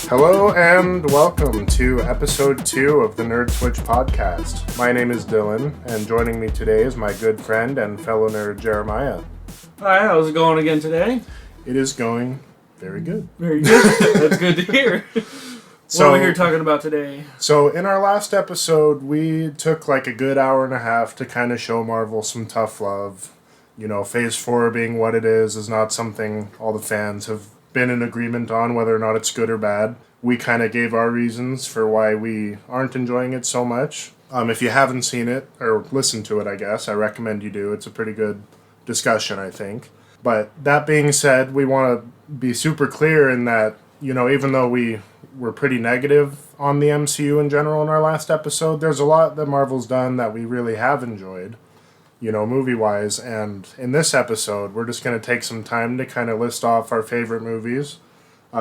Hello and welcome to episode 2 of the Nerd Switch podcast. My name is Dylan, and joining me today is my good friend and fellow nerd Jeremiah. Hi, how's it going again today? It is going very good. Very good. That's good to hear. What are we here talking about today? So in our last episode, we took like a good hour and a half to kind of show Marvel some tough love. You know, Phase 4 being what it is not something all the fans have been in agreement on, whether or not it's good or bad. We kind of gave our reasons for why we aren't enjoying it so much. If you haven't seen it, or listened to it, I guess, I recommend you do. It's a pretty good discussion, I think. But that being said, we want to be super clear in that, you know, even though we were pretty negative on the MCU in general in our last episode, there's a lot that Marvel's done that we really have enjoyed, you know, movie-wise. And in this episode, we're just going to take some time to kind of list off our favorite movies.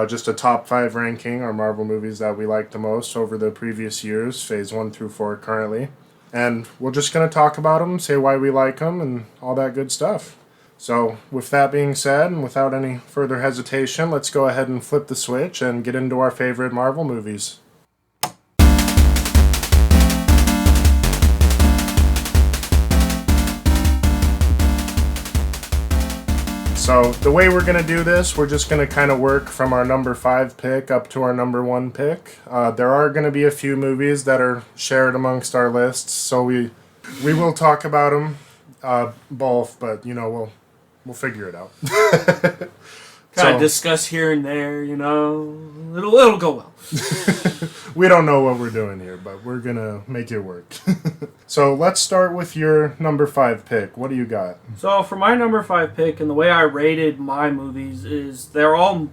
Just a top 5 ranking, our Marvel movies that we liked the most over the previous years, Phase 1 through 4 currently. And we're just going to talk about them, say why we like them, and all that good stuff. So, with that being said, and without any further hesitation, let's go ahead and flip the switch and get into our favorite Marvel movies. So, the way we're going to do this, we're just going to kind of work from our number 5 pick up to our number 1 pick. There are going to be a few movies that are shared amongst our lists, so we will talk about them both, but, you know, we'll figure it out. Kind of discuss here and there, you know. It'll go well. We don't know what we're doing here, but we're going to make it work. So let's start with your number 5 pick. What do you got? So for my number 5 pick, and the way I rated my movies is they're all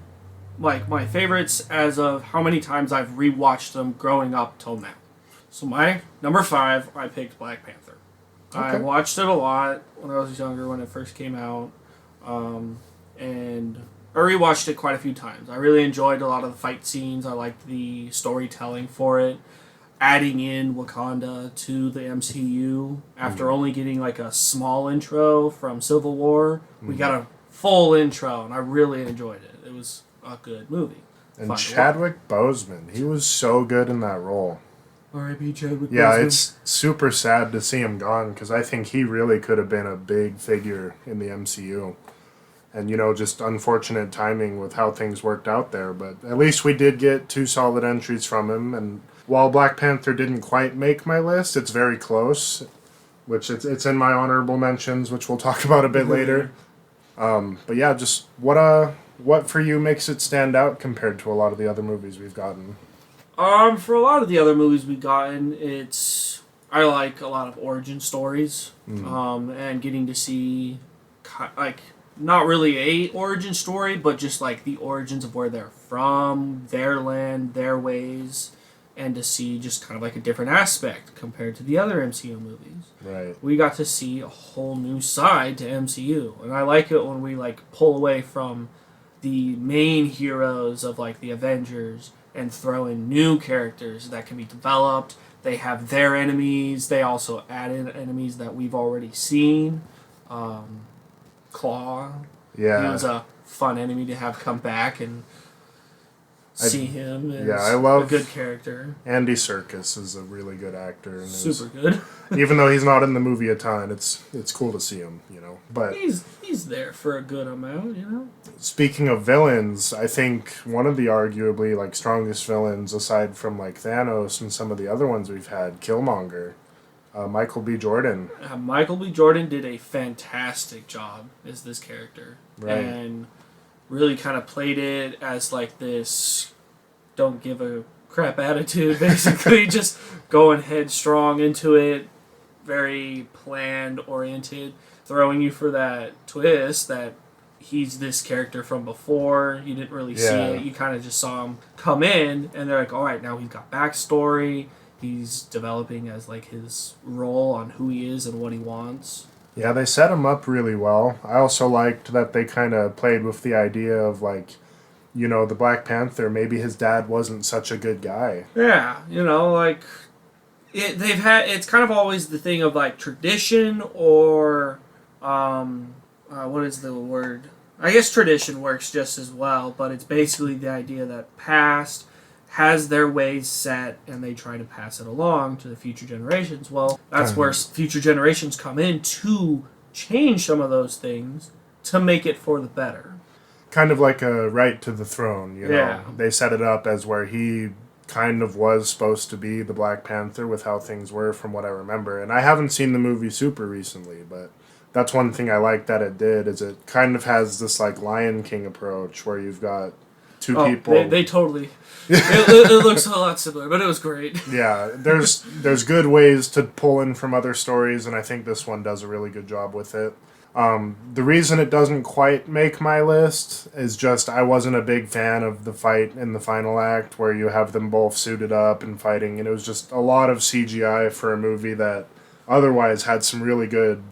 like my favorites as of how many times I've rewatched them growing up till now. So my number 5, I picked Black Panther. Okay. I watched it a lot when I was younger, when it first came out. And I rewatched it quite a few times. I really enjoyed a lot of the fight scenes. I liked the storytelling for it. Adding in Wakanda to the MCU after only getting like a small intro from Civil War. We got a full intro, and I really enjoyed it. It was a good movie. And Chadwick Boseman, he was so good in that role. R.I.P. Chadwick Boseman. Yeah, it's super sad to see him gone, because I think he really could have been a big figure in the MCU. And, you know, just unfortunate timing with how things worked out there. But at least we did get 2 solid entries from him. And while Black Panther didn't quite make my list, it's very close. Which it's in my honorable mentions, which we'll talk about a bit later. But yeah, just what for you makes it stand out compared to a lot of the other movies we've gotten? For a lot of the other movies we've gotten, I like a lot of origin stories. And getting to see, like, not really a origin story, but just like the origins of where they're from, their land, their ways, and to see just kind of like a different aspect compared to the other MCU movies. Right. We got to see a whole new side to MCU, and I like it when we like pull away from the main heroes of like the Avengers and throw in new characters that can be developed. They have their enemies. They also add in enemies that we've already seen. Claw. Yeah. He was a fun enemy to have come back and see him as I love a good character. Andy Serkis is a really good actor. And super good. Even though he's not in the movie a ton, it's cool to see him, you know. But he's there for a good amount, you know. Speaking of villains, I think one of the arguably like strongest villains, aside from like Thanos and some of the other ones we've had, Killmonger. Michael B. Jordan. Michael B. Jordan did a fantastic job as this character. Right. And really kind of played it as like this don't give a crap attitude, basically. Just going headstrong into it. Very planned, oriented. Throwing you for that twist that he's this character from before. You didn't really see it. You kind of just saw him come in, and they're like, all right, now he's got backstory. He's developing as like his role on who he is and what he wants. Yeah, they set him up really well. I also liked that they kind of played with the idea of like, you know, the Black Panther, maybe his dad wasn't such a good guy. Yeah, you know, like it's kind of always the thing of like tradition or what is the word? I guess tradition works just as well, but it's basically the idea that past has their ways set and they try to pass it along to the future generations. Well, that's where future generations come in to change some of those things to make it for the better. Kind of like a right to the throne, you know. Yeah. They set it up as where he kind of was supposed to be the Black Panther with how things were from what I remember. And I haven't seen the movie super recently, but that's one thing I like that it did, is it kind of has this like Lion King approach where you've got two people. They totally. it looks a lot similar, but it was great. Yeah, there's good ways to pull in from other stories, and I think this one does a really good job with it. The reason it doesn't quite make my list is just I wasn't a big fan of the fight in the final act where you have them both suited up and fighting, and it was just a lot of CGI for a movie that otherwise had some really good,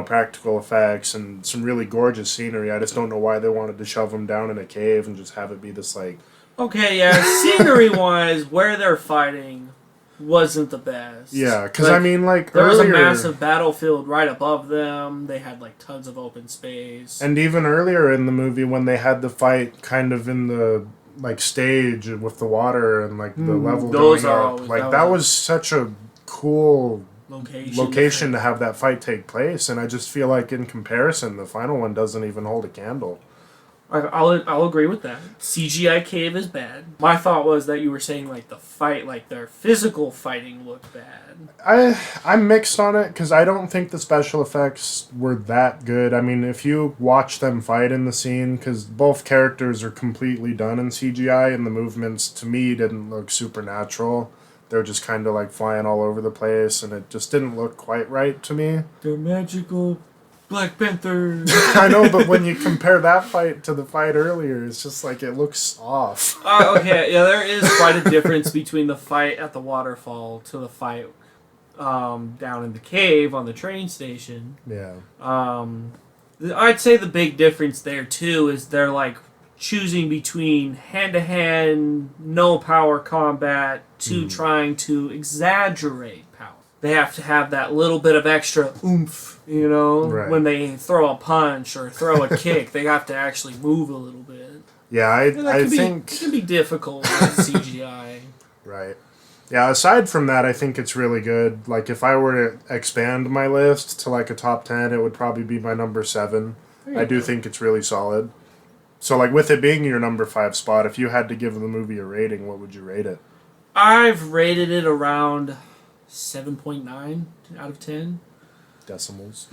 practical effects and some really gorgeous scenery. I just don't know why they wanted to shove them down in a cave and just have it be this like... Okay, yeah, scenery-wise, where they're fighting wasn't the best. Yeah, because there was a massive battlefield right above them. They had tons of open space. And even earlier in the movie, when they had the fight kind of in the stage with the water and the level going up, that was such a cool location to have that fight take place. And I just feel like in comparison, the final one doesn't even hold a candle. I'll agree with that. CGI cave is bad. My thought was that you were saying the fight, their physical fighting looked bad. I'm mixed on it because I don't think the special effects were that good. I mean, if you watch them fight in the scene, because both characters are completely done in CGI and the movements to me didn't look supernatural. They're just kind of flying all over the place and it just didn't look quite right to me. They're magical Black Panther. I know, but when you compare that fight to the fight earlier, it's just it looks off. Okay, yeah, there is quite a difference between the fight at the waterfall to the fight down in the cave on the train station. Yeah. I'd say the big difference there, too, is they're choosing between hand-to-hand, no-power combat to trying to exaggerate power. They have to have that little bit of extra oomph, right. When they throw a punch or throw a kick, they have to actually move a little bit. Yeah, I think... It can be difficult with CGI. Right. Yeah, aside from that, I think it's really good. If I were to expand my list to a top 10, it would probably be my number 7. I do think it's really solid. So, with it being your number 5 spot, if you had to give the movie a rating, what would you rate it? I've rated it around 7.9 out of 10. Decimals.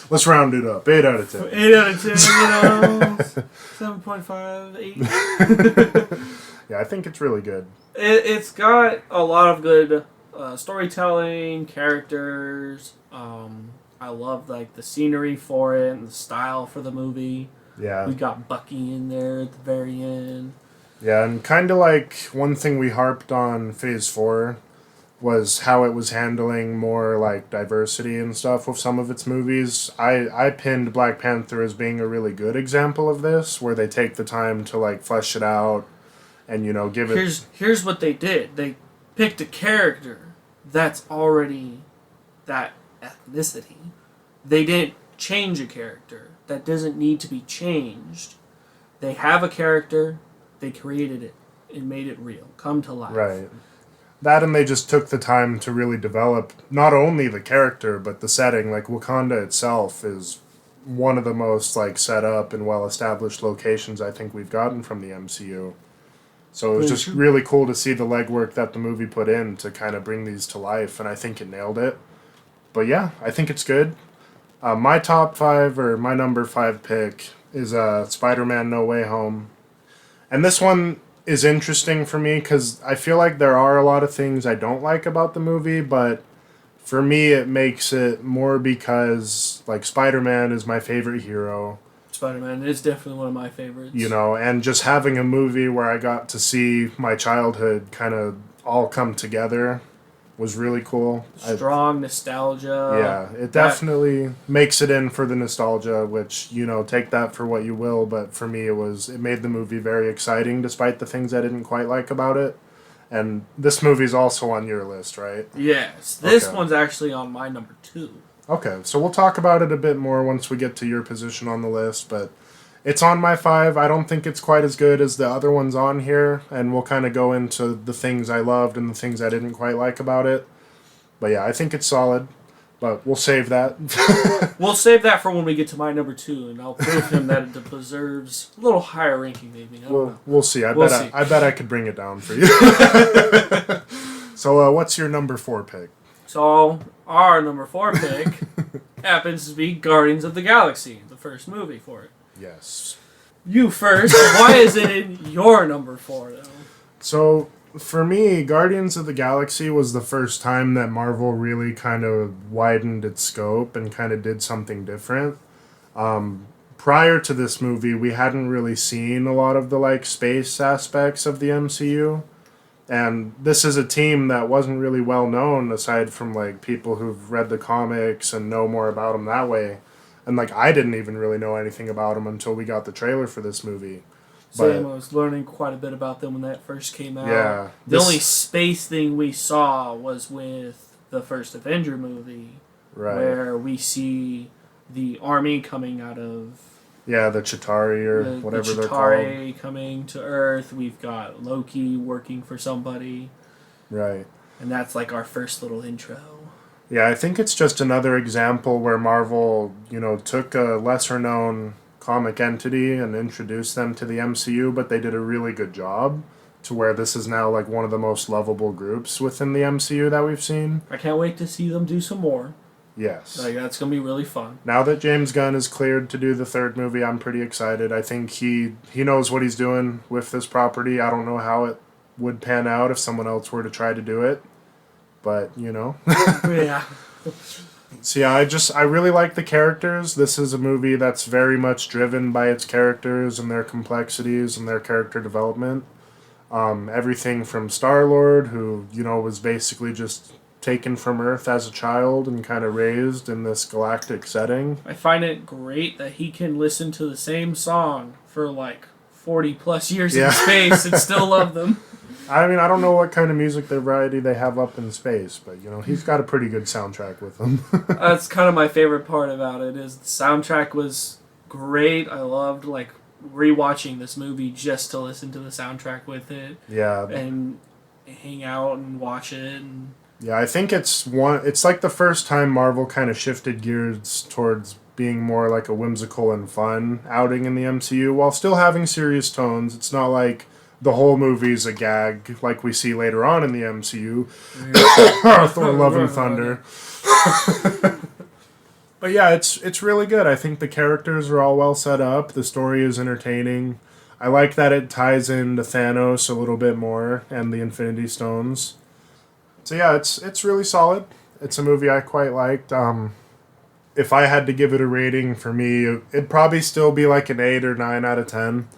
Let's round it up. 8 out of 10. 8 out of 10, 7.5, 8. Yeah, I think it's really good. It's got a lot of good storytelling, characters. I love the scenery for it and the style for the movie. Yeah. We got Bucky in there at the very end. Yeah, and kind of one thing we harped on Phase 4 was how it was handling more diversity and stuff with some of its movies. I pinned Black Panther as being a really good example of this, where they take the time to flesh it out and give it... Here's what they did. They picked a character that's already that ethnicity. They didn't change a character that doesn't need to be changed. They have a character, they created it and made it real, come to life. Right. That, and they just took the time to really develop not only the character, but the setting. Wakanda itself is one of the most set up and well-established locations I think we've gotten from the MCU. So it was just really cool to see the legwork that the movie put in to kind of bring these to life, and I think it nailed it. But yeah, I think it's good. My top 5, or my number 5 pick, is Spider-Man No Way Home. And this one is interesting for me because I feel like there are a lot of things I don't like about the movie, but for me it makes it more because Spider-Man is my favorite hero. Spider-Man is definitely one of my favorites. And just having a movie where I got to see my childhood kind of all come together was really cool. Strong nostalgia. Yeah, it definitely makes it in for the nostalgia, which, take that for what you will, but for me it made the movie very exciting despite the things I didn't quite like about it. And this movie's also on your list, right? Yes, this one's actually on my number 2. Okay, so we'll talk about it a bit more once we get to your position on the list, but It's on my 5. I don't think it's quite as good as the other ones on here, and we'll kind of go into the things I loved and the things I didn't quite like about it. But yeah, I think it's solid, but we'll save that. We'll save that for when we get to my number 2, and I'll prove him that it deserves a little higher ranking, maybe. I don't know. We'll see. I bet I could bring it down for you. So, what's your number 4 pick? So, our number 4 pick happens to be Guardians of the Galaxy, the first movie for it. Yes. You first. Why is it in your number 4, though? So, for me, Guardians of the Galaxy was the first time that Marvel really kind of widened its scope and kind of did something different. Prior to this movie, we hadn't really seen a lot of the like space aspects of the MCU. And this is a team that wasn't really well known aside from like people who've read the comics and know more about them that way. And like I didn't even really know anything about them until we got the trailer for this movie. Same, I was learning quite a bit about them when that first came out. Yeah. The only space thing we saw was with the first Avenger movie. Right. Where we see the army coming out of... Yeah, the Chitauri or whatever they're called. The Chitauri coming to Earth. We've got Loki working for somebody. Right. And that's like our first little intro. Yeah, I think it's just another example where Marvel, took a lesser-known comic entity and introduced them to the MCU, but they did a really good job to where this is now like one of the most lovable groups within the MCU that we've seen. I can't wait to see them do some more. Yes. Like, that's going to be really fun. Now that James Gunn is cleared to do the third movie, I'm pretty excited. I think he knows what he's doing with this property. I don't know how it would pan out if someone else were to try to do it. But, Yeah. So yeah, I really like the characters. This is a movie that's very much driven by its characters and their complexities and their character development. Everything from Star-Lord, who, was basically just taken from Earth as a child and kind of raised in this galactic setting. I find it great that he can listen to the same song for like 40 plus years in space and still love them. I mean, I don't know what kind of music variety they have up in space, but, he's got a pretty good soundtrack with him. That's kind of my favorite part about it, is the soundtrack was great. I loved, like, rewatching this movie just to listen to the soundtrack with it. Yeah. And hang out and watch it. And yeah, I think it's like the first time Marvel kind of shifted gears towards being more like a whimsical and fun outing in the MCU while still having serious tones. It's not like the whole movie's a gag like we see later on in the MCU. Thor, Love and Thunder. But yeah, it's really good. I think the characters are all well set up. The story is entertaining. I like that it ties into Thanos a little bit more and the Infinity Stones. So yeah, it's really solid. It's a movie I quite liked. If I had to give it a rating for me, it'd probably still be like an 8 or 9 out of 10.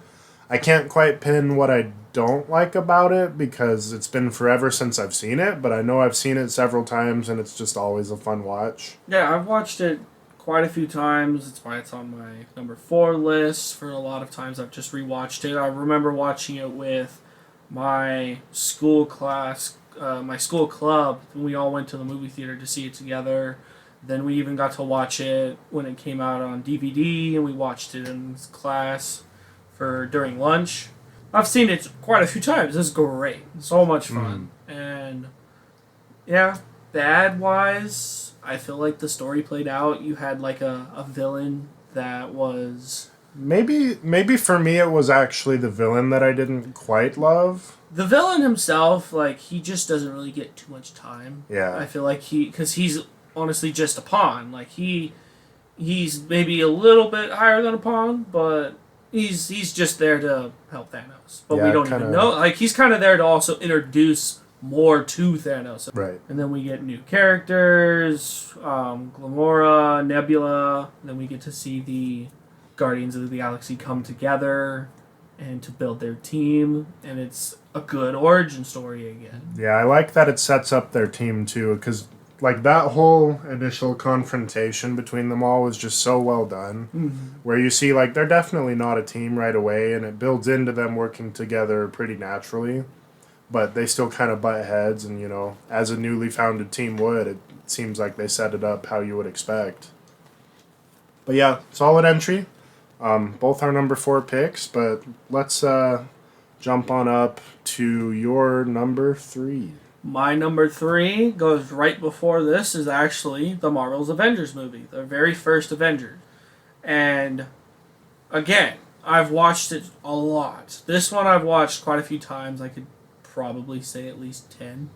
I can't quite pin what I don't like about it because it's been forever since I've seen it, but I know I've seen it several times and it's just always a fun watch. Yeah, I've watched it quite a few times. It's why it's on my number 4 list. For a lot of times I've just rewatched it. I remember watching it with my school class, my school club. We all went to the movie theater to see it together. Then we even got to watch it when it came out on DVD, and we watched it in class during lunch. I've seen it quite a few times. It's great. So much fun. And yeah, bad-wise, I feel like the story played out. You had like a villain that was... Maybe for me it was actually the villain that I didn't quite love. The villain himself, like, he just doesn't really get too much time. Yeah. I feel like because he's honestly just a pawn. Like, he's maybe a little bit higher than a pawn, but he's just there to help Thanos. But we don't even know. Like, he's kind of there to also introduce more to Thanos. Right. And then we get new characters, Gamora, Nebula. Then we get to see the Guardians of the Galaxy come together and to build their team. And it's a good origin story again. Yeah, I like that it sets up their team too, because like that whole initial confrontation between them all was just so well done. Where you see like they're definitely not a team right away, and it builds into them working together pretty naturally. But they still kind of butt heads, and as a newly founded team would, it seems like they set it up how you would expect. But yeah, solid entry. Both are number 4 picks, but let's jump on up to your number 3. My number 3 goes right before this, is actually the Marvel's Avengers movie, the very first Avengers. And again, I've watched it a lot. This one I've watched quite a few times. I could probably say at least 10.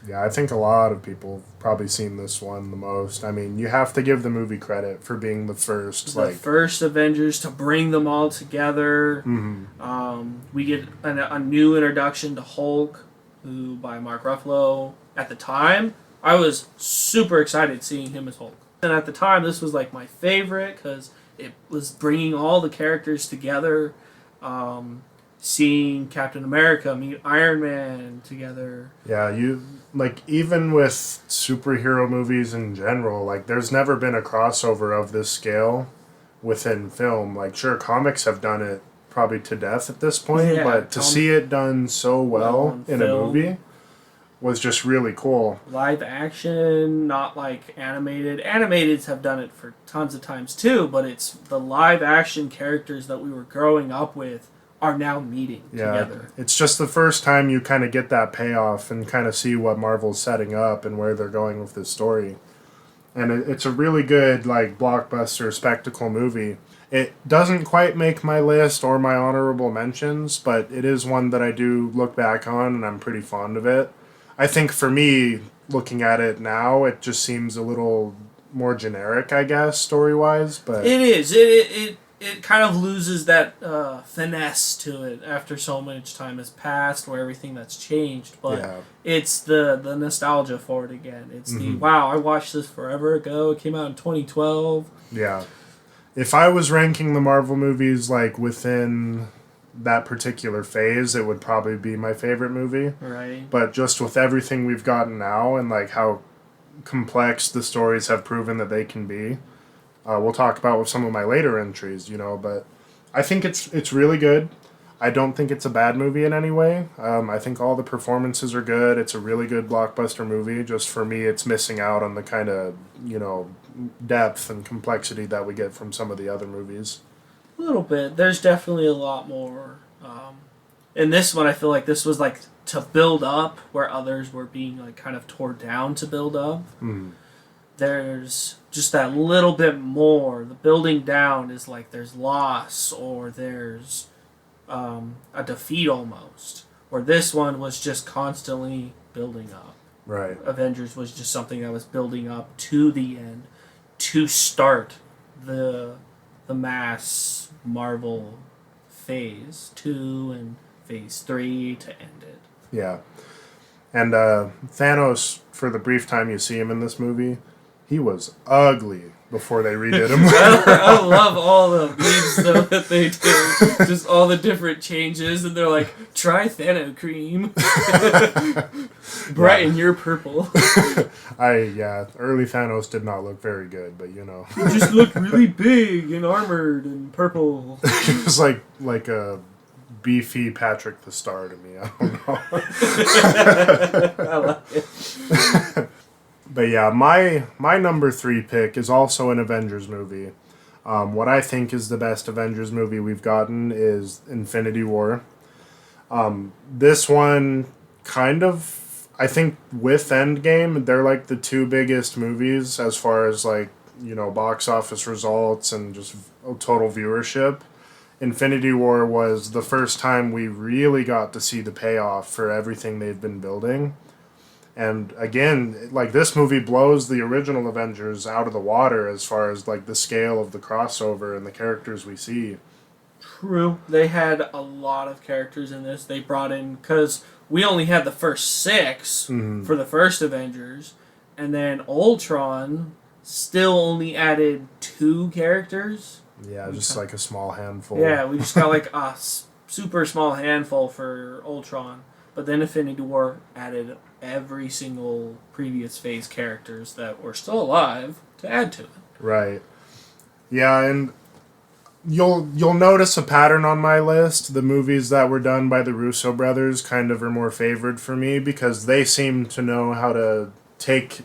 Yeah, I think a lot of people have probably seen this one the most. I mean, you have to give the movie credit for being the first. The first Avengers to bring them all together. Mm-hmm. We get a new introduction to Hulk, who by Mark Ruffalo. At the time, I was super excited seeing him as Hulk. And at the time, this was like my favorite because it was bringing all the characters together. Seeing Captain America meet Iron Man together. Yeah, even with superhero movies in general, like there's never been a crossover of this scale within film. Like sure, comics have done it probably to death at this point, but to see it done so well in a movie was just really cool. Live action, not like animated. Animateds have done it for tons of times too, but it's the live action characters that we were growing up with are now meeting together. It's just the first time you kind of get that payoff and kind of see what Marvel's setting up and where they're going with this story. And it's a really good, like, blockbuster spectacle movie. It doesn't quite make my list or my honorable mentions, but it is one that I do look back on and I'm pretty fond of it. I think for me, looking at it now, it just seems a little more generic, I guess, story-wise. But it is. It kind of loses that finesse to it after so much time has passed, where everything that's changed. But it's the nostalgia for it again. It's the, wow, I watched this forever ago. It came out in 2012. Yeah. If I was ranking the Marvel movies, like, within that particular phase, it would probably be my favorite movie. Right. But just with everything we've gotten now and, like, how complex the stories have proven that they can be, we'll talk about with some of my later entries, but I think it's really good. I don't think it's a bad movie in any way. I think all the performances are good. It's a really good blockbuster movie. Just for me, it's missing out on the kind of, depth and complexity that we get from some of the other movies. A little bit. There's definitely a lot more. In this one, I feel like this was like to build up where others were being like kind of torn down to build up. There's just that little bit more. The building down is like there's loss or there's a defeat almost. Where this one was just constantly building up. Right. Avengers was just something that was building up to the end to start the mass Marvel phase 2 and phase 3 to end it. Yeah. And Thanos, for the brief time you see him in this movie, he was ugly before they redid him. I love all the memes though that they do. Just all the different changes, and they're like, try Thano cream. Brighten your purple. Early Thanos did not look very good, but He just looked really big and armored and purple. He was like a beefy Patrick the Star to me. I don't know. I like it. But yeah, my number 3 pick is also an Avengers movie. What I think is the best Avengers movie we've gotten is Infinity War. This one kind of, I think with Endgame, they're like the 2 biggest movies as far as like, box office results and just total viewership. Infinity War was the first time we really got to see the payoff for everything they've been building. And again, like this movie blows the original Avengers out of the water as far as like the scale of the crossover and the characters we see. True. They had a lot of characters in this. They brought in, because we only had the first 6 for the first Avengers, and then Ultron still only added 2 characters. Yeah, just like a small handful. Yeah, we just got like a super small handful for Ultron. But then Infinity War added every single previous phase characters that were still alive to add to it. Right. Yeah, and you'll notice a pattern on my list. The movies that were done by the Russo brothers kind of are more favored for me because they seem to know how to take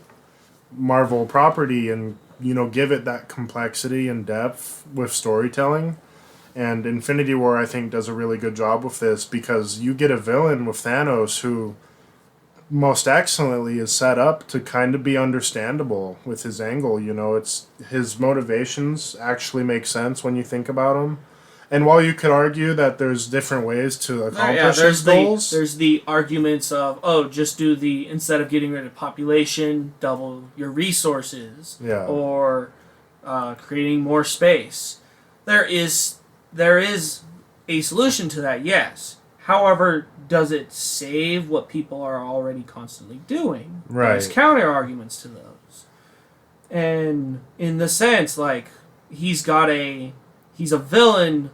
Marvel property and give it that complexity and depth with storytelling. And Infinity War, I think, does a really good job with this because you get a villain with Thanos who most excellently is set up to kind of be understandable with his angle. It's his motivations actually make sense when you think about them. And while you could argue that there's different ways to accomplish his goals, there's the arguments of just do instead of getting rid of population, double your resources, yeah, or creating more space. There is a solution to that, yes. However, does it save what people are already constantly doing? Right. There's counter arguments to those, and in the sense, like he's a villain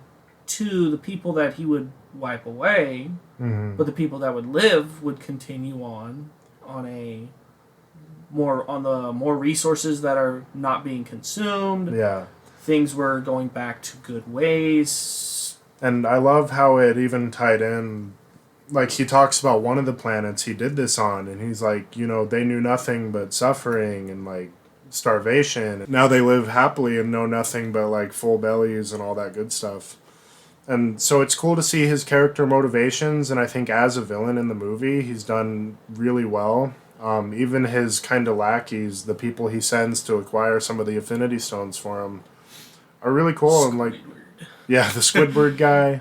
to the people that he would wipe away, but the people that would live would continue on the more resources that are not being consumed. Yeah. Things were going back to good ways. And I love how it even tied in. Like, he talks about one of the planets he did this on, and he's like, they knew nothing but suffering and, like, starvation. Now they live happily and know nothing but, like, full bellies and all that good stuff. And so it's cool to see his character motivations, and I think as a villain in the movie, he's done really well. Even his kind of lackeys, the people he sends to acquire some of the Infinity Stones for him, are really cool. And, like, yeah, the Squidward guy,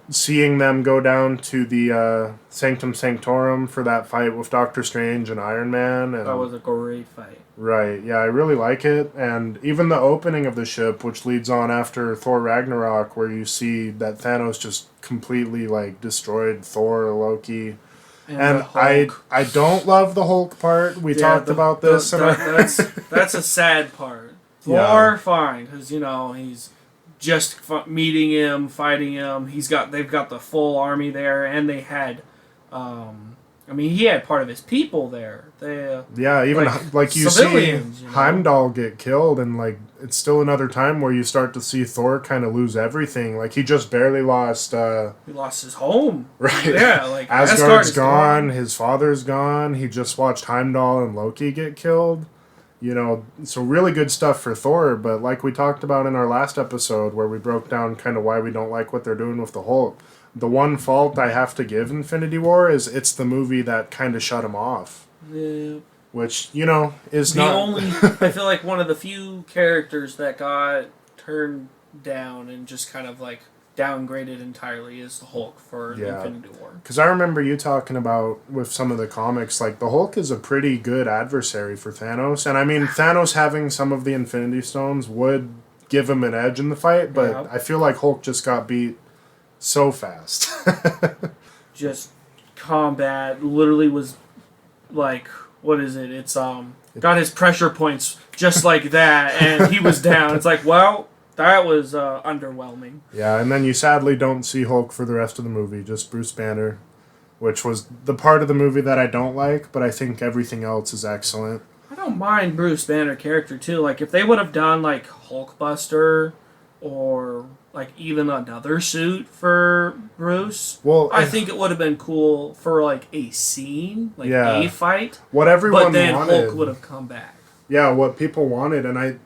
seeing them go down to the Sanctum Sanctorum for that fight with Doctor Strange and Iron Man. And, that was a great fight. Right, yeah, I really like it. And even the opening of the ship, which leads on after Thor Ragnarok, where you see that Thanos just completely, like, destroyed Thor, Loki. And I don't love the Hulk part. We talked about this. That's a sad part. Thor, fine, because, he's just meeting him, fighting him. They've got the full army there, and they had... he had part of his people there. Even like you see Heimdall get killed, and like it's still another time where you start to see Thor kind of lose everything. Like he just barely lost. He lost his home. Right. Yeah. Like Asgard's gone. His father's gone. He just watched Heimdall and Loki get killed. So really good stuff for Thor. But like we talked about in our last episode, where we broke down kind of why we don't like what they're doing with the Hulk. The one fault I have to give Infinity War is it's the movie that kind of shut him off. Yeah. Which, is the not... only... I feel like one of the few characters that got turned down and just kind of, like, downgraded entirely is the Hulk for Infinity War. Because I remember you talking about, with some of the comics, like, the Hulk is a pretty good adversary for Thanos. And, Thanos having some of the Infinity Stones would give him an edge in the fight, but I feel like Hulk just got beat so fast. Just combat literally was like, what is it? It's got his pressure points just like that, and he was down. It's like, well, that was underwhelming. Yeah, and then you sadly don't see Hulk for the rest of the movie, just Bruce Banner, which was the part of the movie that I don't like, but I think everything else is excellent. I don't mind Bruce Banner character too. Like if they would have done like Hulkbuster or like even another suit for Bruce, well, I think it would have been cool for like a scene, like a fight. What everyone but then wanted, Hulk would have come back. Yeah, what people wanted, and I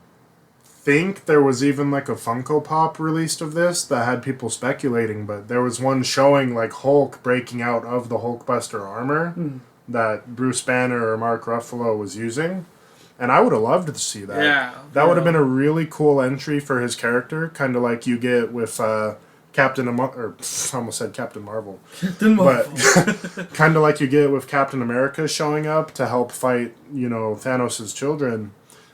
think there was even like a Funko Pop released of this that had people speculating, but there was one showing like Hulk breaking out of the Hulkbuster armor that Bruce Banner or Mark Ruffalo was using. And I would have loved to see that. Yeah. That would have been a really cool entry for his character, kind of like you get with Captain Marvel. Captain Marvel. But kind of like you get with Captain America showing up to help fight, Thanos' children.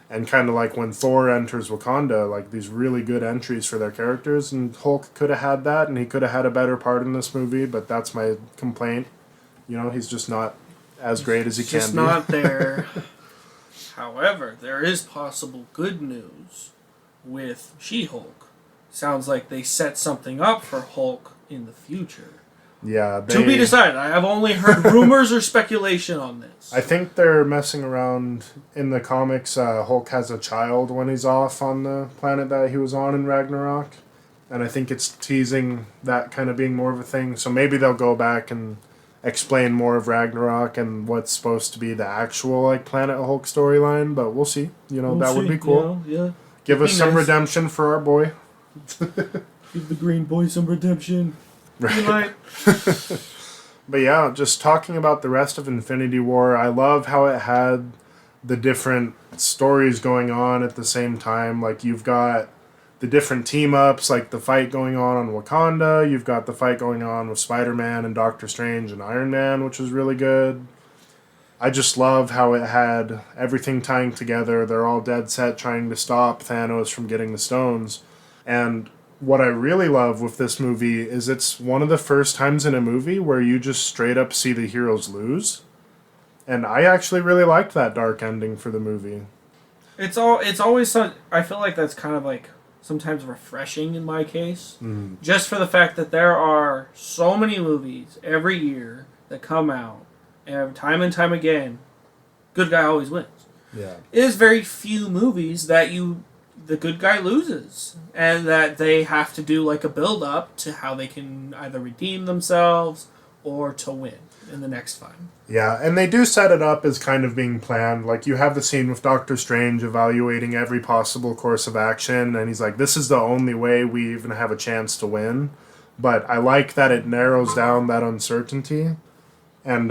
And kind of like when Thor enters Wakanda, like these really good entries for their characters. And Hulk could have had that, and he could have had a better part in this movie, but that's my complaint. He's just not as great as he can be. Just not there. However, there is possible good news with She-Hulk. Sounds like they set something up for Hulk in the future. Yeah, to be decided. I have only heard rumors or speculation on this. I think they're messing around in the comics. Hulk has a child when he's off on the planet that he was on in Ragnarok. And I think it's teasing that kind of being more of a thing. So maybe they'll go back and explain more of Ragnarok and what's supposed to be the actual like Planet Hulk storyline, but we'll see. That would be cool. Yeah. Give us some redemption for our boy. Give the green boy some redemption. Right. But yeah, just talking about the rest of Infinity War, I love how it had the different stories going on at the same time. Like, you've got the different team-ups, like the fight going on Wakanda. You've got the fight going on with Spider-Man and Doctor Strange and Iron Man, which was really good. I just love how it had everything tying together. They're all dead set trying to stop Thanos from getting the stones. And what I really love with this movie is it's one of the first times in a movie where you just straight up see the heroes lose. And I actually really liked that dark ending for the movie. It's always I feel like that's kind of like sometimes refreshing in my case. Mm. Just for the fact that there are so many movies every year that come out, and time again, good guy always wins. Yeah. It is very few movies that the good guy loses, and that they have to do like a build up to how they can either redeem themselves or to win in the next fight. Yeah, and they do set it up as kind of being planned. Like, you have the scene with Doctor Strange evaluating every possible course of action, and he's like, this is the only way we even have a chance to win. But I like that it narrows down that uncertainty. And,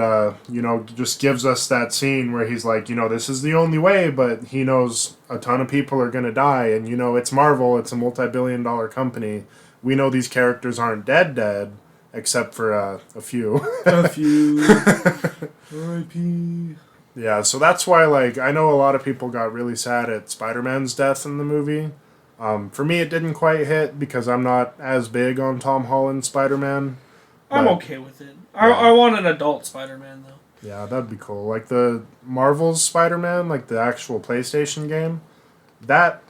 just gives us that scene where he's like, this is the only way, but he knows a ton of people are going to die. And, it's Marvel. It's a multi-billion-dollar company. We know these characters aren't dead, except for a few. A few. R.I.P. Yeah, so that's why, I know a lot of people got really sad at Spider-Man's death in the movie. For me, it didn't quite hit because I'm not as big on Tom Holland's Spider-Man. I'm okay with it. I want an adult Spider-Man, though. Yeah, that'd be cool. Like the Marvel's Spider-Man, like the actual PlayStation game, that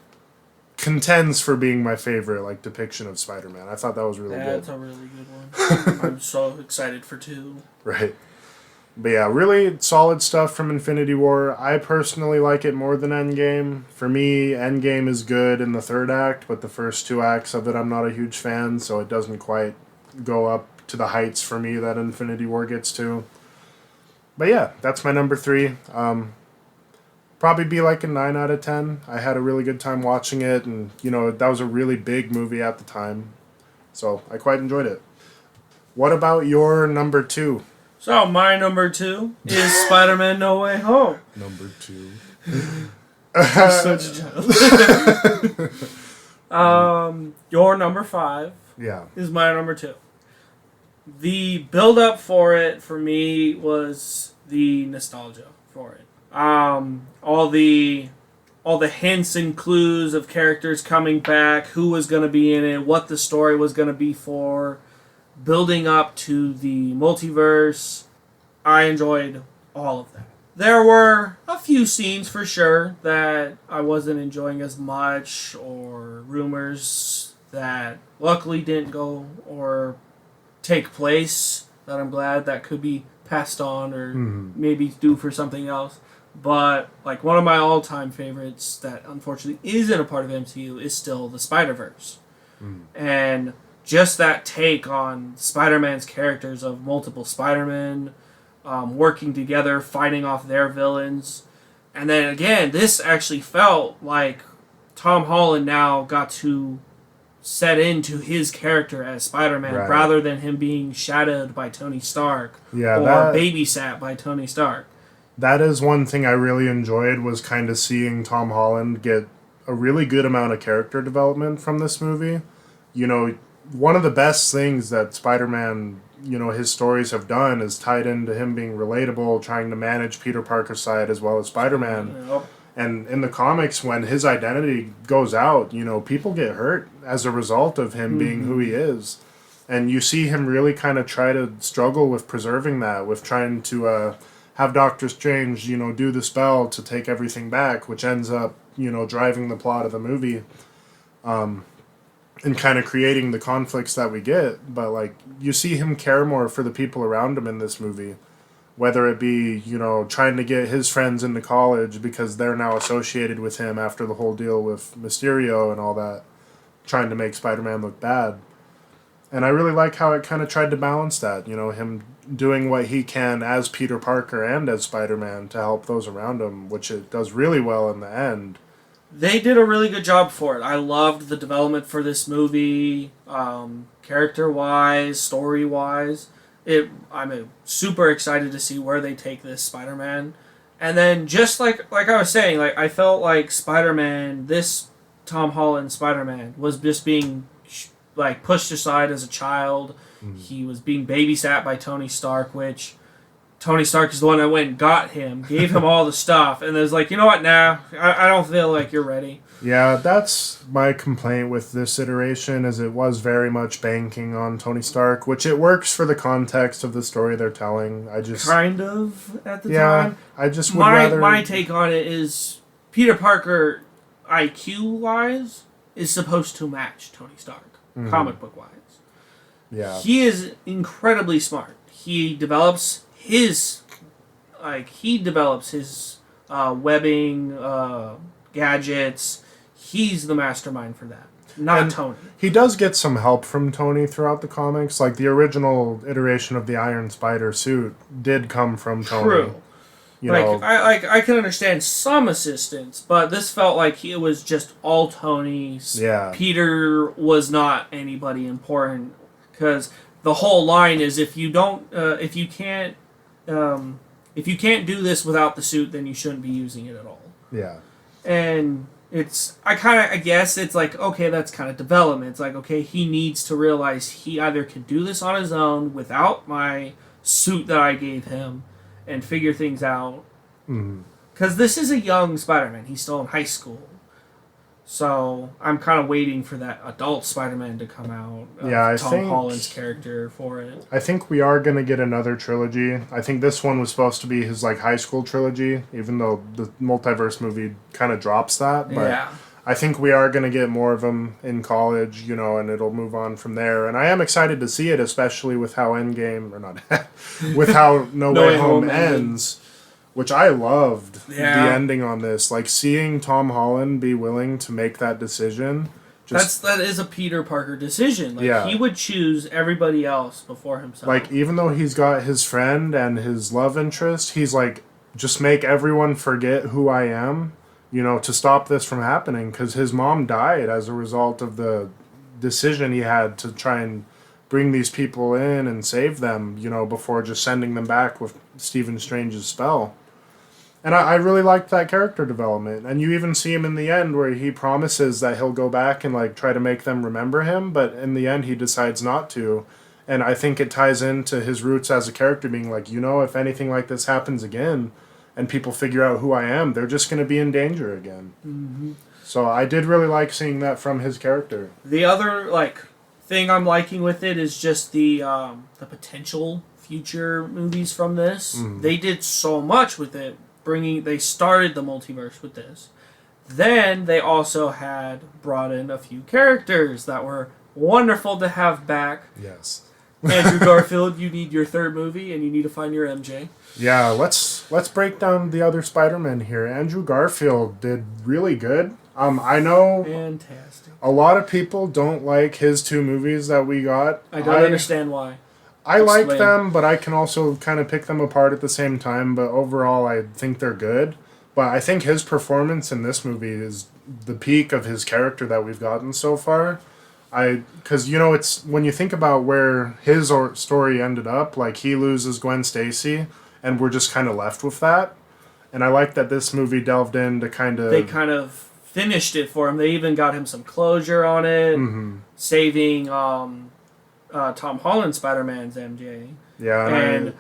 contends for being my favorite depiction of Spider-Man. I thought that was really good. That's a really good one. I'm so excited for 2. Right. But yeah, really solid stuff from Infinity War. I personally like it more than Endgame. For me, Endgame is good in the third act, but the first 2 acts of it I'm not a huge fan, so it doesn't quite go up to the heights for me that Infinity War gets to. But yeah, that's my number 3. Probably be a 9 out of 10. I had a really good time watching it, and that was a really big movie at the time, so I quite enjoyed it. What about your number 2? So my number 2 is Spider-Man No Way Home. Number 2. You're such a child. Your number 5 is my number 2. The build-up for it, for me, was the nostalgia for it. All the hints and clues of characters coming back, who was going to be in it, what the story was going to be for, building up to the multiverse. I enjoyed all of that. There were a few scenes for sure that I wasn't enjoying as much, or rumors that luckily didn't go or take place that I'm glad that could be passed on or maybe do for something else. But one of my all-time favorites that unfortunately isn't a part of MCU is still the Spider-Verse. And just that take on Spider-Man's characters of multiple Spider-Men working together, fighting off their villains. And then again, this actually felt like Tom Holland now got to set into his character as Spider-Man rather than him being shadowed by Tony Stark or babysat by Tony Stark. That is one thing I really enjoyed, was kind of seeing Tom Holland get a really good amount of character development from this movie. One of the best things that Spider-Man, his stories have done is tied into him being relatable, trying to manage Peter Parker's side as well as Spider-Man. Yep. And in the comics, when his identity goes out, people get hurt as a result of him being who he is. And you see him really kind of try to struggle with preserving that, with trying to have Doctor Strange, do the spell to take everything back, which ends up, driving the plot of the movie. And kind of creating the conflicts that we get. But, you see him care more for the people around him in this movie. Whether it be, trying to get his friends into college because they're now associated with him after the whole deal with Mysterio and all that, trying to make Spider-Man look bad. And I really like how it kind of tried to balance that, him doing what he can as Peter Parker and as Spider-Man to help those around him, which it does really well in the end. They did a really good job for it. I loved the development for this movie, character-wise, story-wise. I'm super excited to see where they take this Spider-Man. And then just like I was saying, like I felt like Spider-Man, this Tom Holland Spider-Man was just being like pushed aside as a child. Mm-hmm. He was being babysat by Tony Stark, which Tony Stark is the one that went and got him, gave him all the stuff, and was like, you know what, nah, I don't feel like you're ready. Yeah, that's my complaint with this iteration, is it was very much banking on Tony Stark, which it works for the context of the story they're telling. I just kind of at the time. I just would rather. My take on it is Peter Parker, IQ wise, is supposed to match Tony Stark, comic book wise. Yeah, he is incredibly smart. He develops his webbing, gadgets. He's the mastermind for that, not Tony. He does get some help from Tony throughout the comics. Like the original iteration of the Iron Spider suit did come from Tony. True. I can understand some assistance, but this felt like it was just all Tony's. Yeah. Peter was not anybody important, because the whole line is if you can't do this without the suit, then you shouldn't be using it at all. Yeah. And I guess it's like, okay, that's kind of development. It's like, okay, he needs to realize he either can do this on his own without my suit that I gave him and figure things out. Because this is a young Spider-Man. He's still in high school. So I'm kind of waiting for that adult Spider-Man to come out. I Tom think Holland's character for it. I think we are going to get another trilogy. I think this one was supposed to be his like high school trilogy, even though the multiverse movie kind of drops that. But yeah. I think we are going to get more of them in college, and it'll move on from there. And I am excited to see it, especially with how with how No Way Home ends. Which I loved the ending on this. Like, seeing Tom Holland be willing to make that decision. That is a Peter Parker decision. Like, he would choose everybody else before himself. Like, even though he's got his friend and his love interest, he's like, just make everyone forget who I am, to stop this from happening. Because his mom died as a result of the decision he had to try and bring these people in and save them, before just sending them back with Stephen Strange's spell. And I really liked that character development. And you even see him in the end where he promises that he'll go back and like try to make them remember him, but in the end he decides not to. And I think it ties into his roots as a character being like, if anything like this happens again and people figure out who I am, they're just going to be in danger again. Mm-hmm. So I did really like seeing that from his character. The other thing I'm liking with it is just the potential future movies from this. Mm-hmm. They did so much with it. They started the multiverse with this. Then they also had brought in a few characters that were wonderful to have back. Yes. Andrew Garfield, you need your third movie and you need to find your MJ. Yeah, let's break down the other Spider-Man here. Andrew Garfield did really good. I know fantastic. A lot of people don't like his two movies that we got. I don't understand why. I like them, but I can also kind of pick them apart at the same time. But overall, I think they're good. But I think his performance in this movie is the peak of his character that we've gotten so far. Because, it's when you think about where his story ended up, like he loses Gwen Stacy, and we're just kind of left with that. And I like that this movie delved in to kind of... They kind of finished it for him. They even got him some closure on it, saving... Tom Holland Spider-Man's MJ. Yeah, and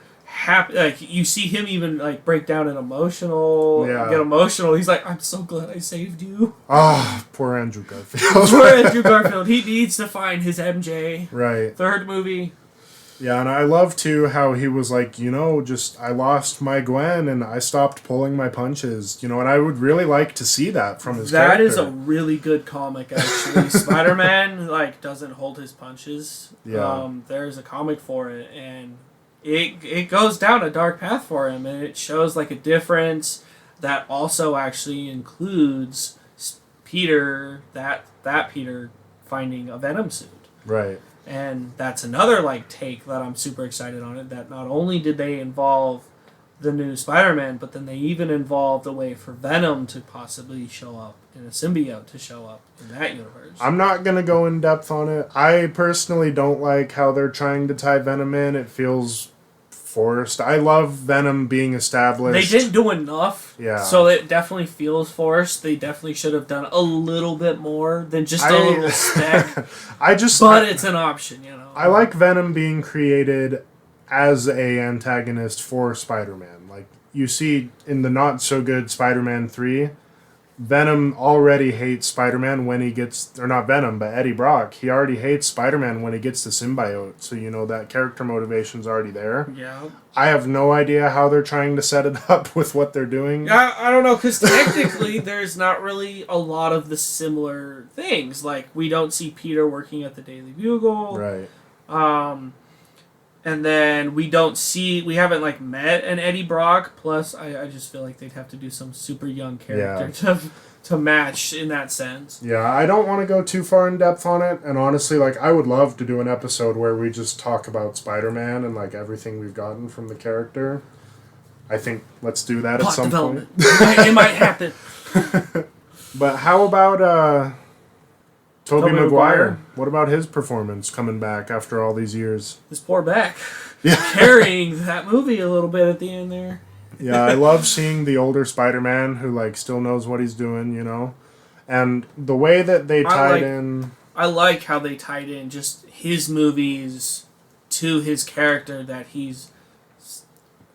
you see him even break down and get emotional. He's like, "I'm so glad I saved you." Ah, poor Andrew Garfield. Poor Andrew Garfield. He needs to find his MJ. Right. Third movie. Yeah, and I love too how he was like, I lost my Gwen and I stopped pulling my punches. And I would really like to see that from his character. That is a really good comic, actually. Spider-Man doesn't hold his punches. Yeah. There's a comic for it, and it goes down a dark path for him, and it shows a difference that also actually includes Peter, that Peter finding a Venom suit. Right. And that's another like take that I'm super excited on it. That not only did they involve the new Spider-Man, but then they even involved a way for Venom to possibly show up and a symbiote to show up in that universe. I'm not going to go in depth on it. I personally don't like how they're trying to tie Venom in. It feels forced. I love Venom being established. They didn't do enough. Yeah. So it definitely feels forced. They definitely should have done a little bit more than just a little speck. But it's an option, you know. I like Venom being created as a antagonist for Spider-Man. Like, you see in the not-so-good Spider-Man 3, Venom already hates Spider-Man when he gets... Or not Venom, but Eddie Brock. He already hates Spider-Man when he gets the symbiote. So, you know, that character motivation's already there. Yeah. I have no idea how they're trying to set it up with what they're doing. I don't know, because technically there's not really a lot of the similar things. Like, we don't see Peter working at the Daily Bugle. Right. And then we haven't like met an Eddie Brock. Plus, I just feel like they'd have to do some super young character to match in that sense. Yeah, I don't want to go too far in depth on it. And honestly, like, I would love to do an episode where we just talk about Spider-Man and like everything we've gotten from the character. I think let's do that at some point. It might happen. But how about Tobey Maguire? What about his performance coming back after all these years? His poor back. Yeah. Carrying that movie a little bit at the end there. Yeah, I love seeing the older Spider-Man who like still knows what he's doing, you know? And the way that they tied in... I like how they tied in just his movies to his character, that he's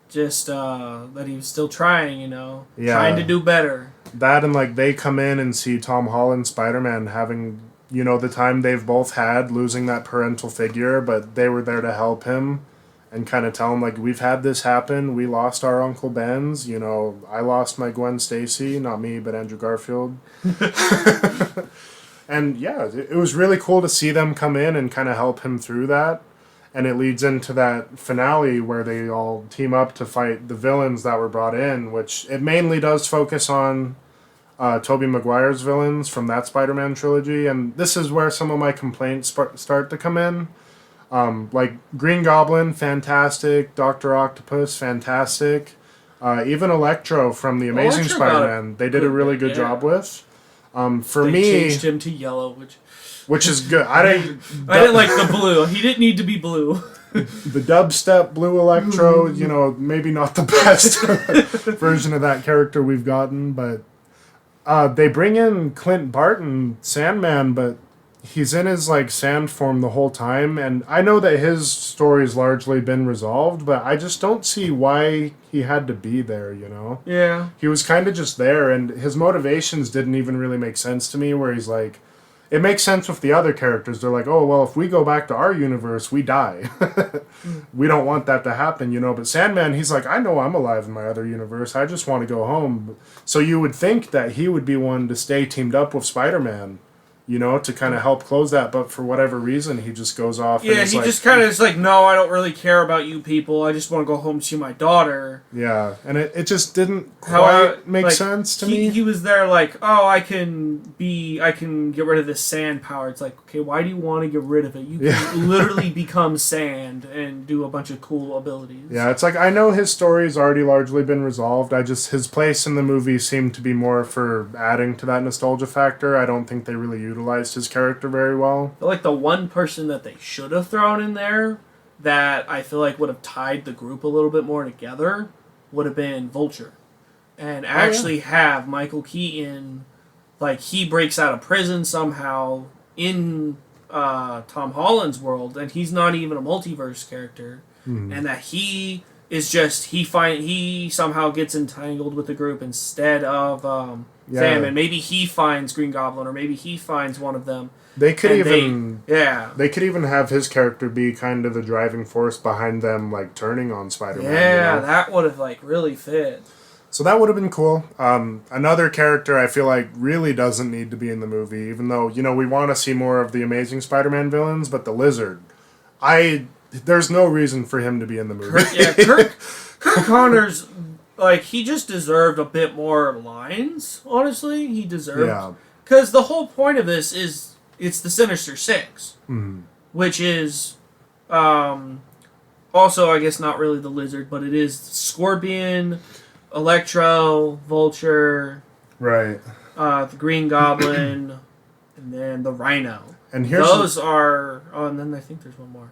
just, that he was still trying, you know? Yeah. Trying to do better. That and like they come in and see Tom Holland Spider-Man having... You know, the time they've both had losing that parental figure, but they were there to help him and kind of tell him, like, we've had this happen. We lost our Uncle Ben's. You know, I lost my Gwen Stacy. Not me, but Andrew Garfield. And, yeah, it was really cool to see them come in and kind of help him through that. And it leads into that finale where they all team up to fight the villains that were brought in, which it mainly does focus on... Tobey Maguire's villains from that Spider-Man trilogy, and this is where some of my complaints start to come in. Like Green Goblin, fantastic. Dr. Octopus, fantastic. Even Electro from the Amazing Spider-Man, they did a really good job with. They changed him to yellow, which is good. I didn't like the blue. He didn't need to be blue. The dubstep blue Electro, you know, maybe not the best version of that character we've gotten, but they bring in Clint Barton, Sandman, but he's in his like sand form the whole time, and I know that his story's largely been resolved, but I just don't see why he had to be there, you know? Yeah. He was kind of just there, and his motivations didn't even really make sense to me, where he's like, it makes sense with the other characters. They're like, oh, well, if we go back to our universe, we die. We don't want that to happen, you know? But Sandman, he's like, I know I'm alive in my other universe. I just want to go home. So you would think that he would be one to stay teamed up with Spider-Man, you know, to kind of help close that. But for whatever reason, he just goes off. Yeah, and he just kind of is like, no, I don't really care about you people. I just want to go home to my daughter. Yeah, and it just didn't quite make sense to me. He was there like, oh, I can get rid of this sand power. It's like, okay, why do you want to get rid of it? You can literally become sand and do a bunch of cool abilities. Yeah, it's like, I know his story's already largely been resolved. His place in the movie seemed to be more for adding to that nostalgia factor. I don't think they really utilized his character very well. I feel like the one person that they should have thrown in there that I feel like would have tied the group a little bit more together would have been Vulture. And actually have Michael Keaton, like, he breaks out of prison somehow in Tom Holland's world, and he's not even a multiverse character. And that he is just, he somehow gets entangled with the group instead of Sam, and maybe he finds Green Goblin, or maybe he finds one of them. They could they could even have his character be kind of the driving force behind them, like, turning on Spider-Man. Yeah, you know? that would have, like, really fit. So that would have been cool. Another character I feel like really doesn't need to be in the movie, even though, you know, we want to see more of the Amazing Spider-Man villains, but the Lizard. There's no reason for him to be in the movie. Kirk Connors, like, he just deserved a bit more lines, honestly. He deserved... Yeah. Because the whole point of this is, it's the Sinister Six. which is also, I guess, not really the Lizard, but it is Scorpion, Electro, Vulture, Right. The Green Goblin, and then the Rhino. And here's those are. Oh, and then I think there's one more.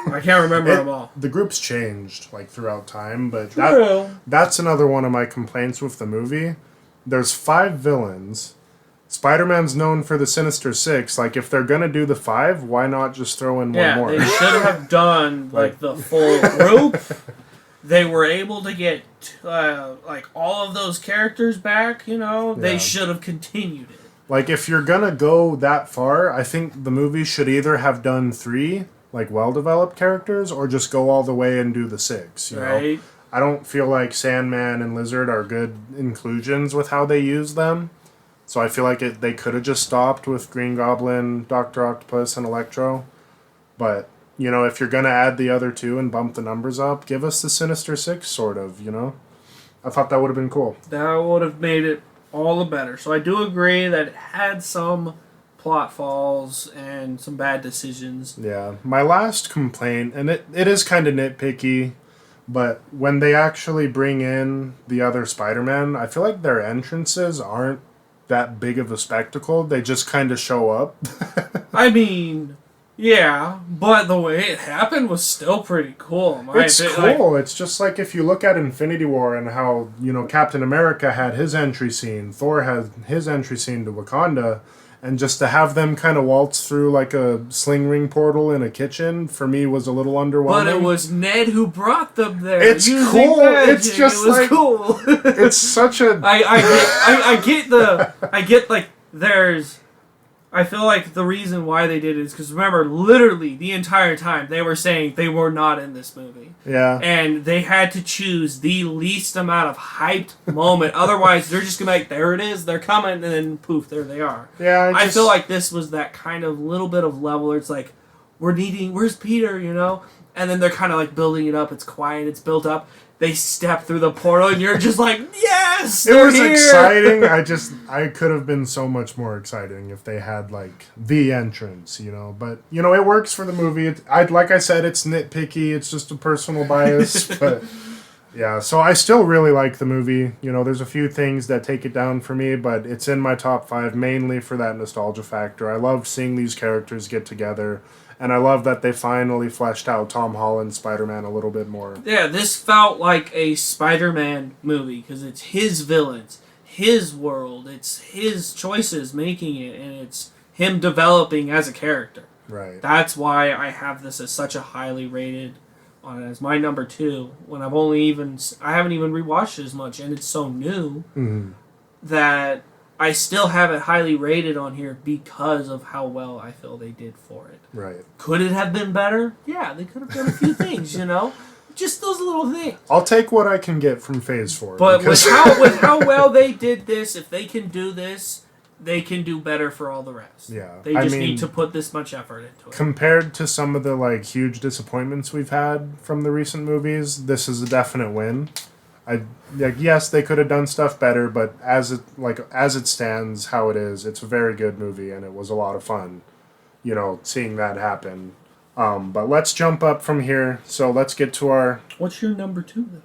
I can't remember them all. The group's changed like throughout time, but that's another one of my complaints with the movie. There's 5 villains. Spider-Man's known for the Sinister Six. Like, if they're gonna do the 5, why not just throw in one more? Yeah, they should have done like the full group. They were able to get like all of those characters back. You know, they should have continued it. Like, if you're gonna go that far, I think the movie should either have done 3 like well-developed characters, or just go all the way and do the 6. You know, I don't feel like Sandman and Lizard are good inclusions with how they use them. So I feel like they could have just stopped with Green Goblin, Dr. Octopus, and Electro. But, you know, if you're going to add the other 2 and bump the numbers up, give us the Sinister Six, sort of, you know? I thought that would have been cool. That would have made it all the better. So I do agree that it had some plot falls and some bad decisions. Yeah. My last complaint, and it is kind of nitpicky, but when they actually bring in the other Spider-Man, I feel like their entrances aren't that big of a spectacle. They just kind of show up. I mean, yeah, but the way it happened was still pretty cool. It's cool. It's just like if you look at Infinity War and how, you know, Captain America had his entry scene, Thor had his entry scene to Wakanda, and just to have them kind of waltz through like a sling ring portal in a kitchen, for me, was a little underwhelming. But it was Ned who brought them there. It's cool. Magic. It's just cool. It's such a. I get like there's. I feel like the reason why they did it is because, remember, literally the entire time they were saying they were not in this movie. Yeah. And they had to choose the least amount of hyped moment. Otherwise, they're just going to be like, there it is, they're coming, and then poof, there they are. Yeah, I feel like this was that kind of little bit of level where it's like, where's Peter, you know? And then they're kind of like building it up. It's quiet, it's built up. They step through the portal, and you're just like, yes, it was here. Exciting. I could have been so much more exciting if they had like the entrance, you know. But you know, it works for the movie. Like I said, it's nitpicky. It's just a personal bias, but yeah. So I still really like the movie. You know, there's a few things that take it down for me, but it's in my top 5 mainly for that nostalgia factor. I love seeing these characters get together. And I love that they finally fleshed out Tom Holland's Spider-Man a little bit more. Yeah, this felt like a Spider-Man movie because it's his villains, his world, it's his choices making it, and it's him developing as a character. Right. That's why I have this as such a highly rated, as my number 2. When I haven't even rewatched it as much, and it's so new that I still have it highly rated on here because of how well I feel they did for it. Right. Could it have been better? Yeah, they could have done a few things, you know? Just those little things. I'll take what I can get from Phase 4. But with how well they did this, if they can do this, they can do better for all the rest. Yeah. They just need to put this much effort into it. Compared to some of the like huge disappointments we've had from the recent movies, this is a definite win. Yes, they could have done stuff better, but as it stands, how it is, it's a very good movie, and it was a lot of fun, you know, seeing that happen. But let's jump up from here. So let's get to our. What's your number 2 though?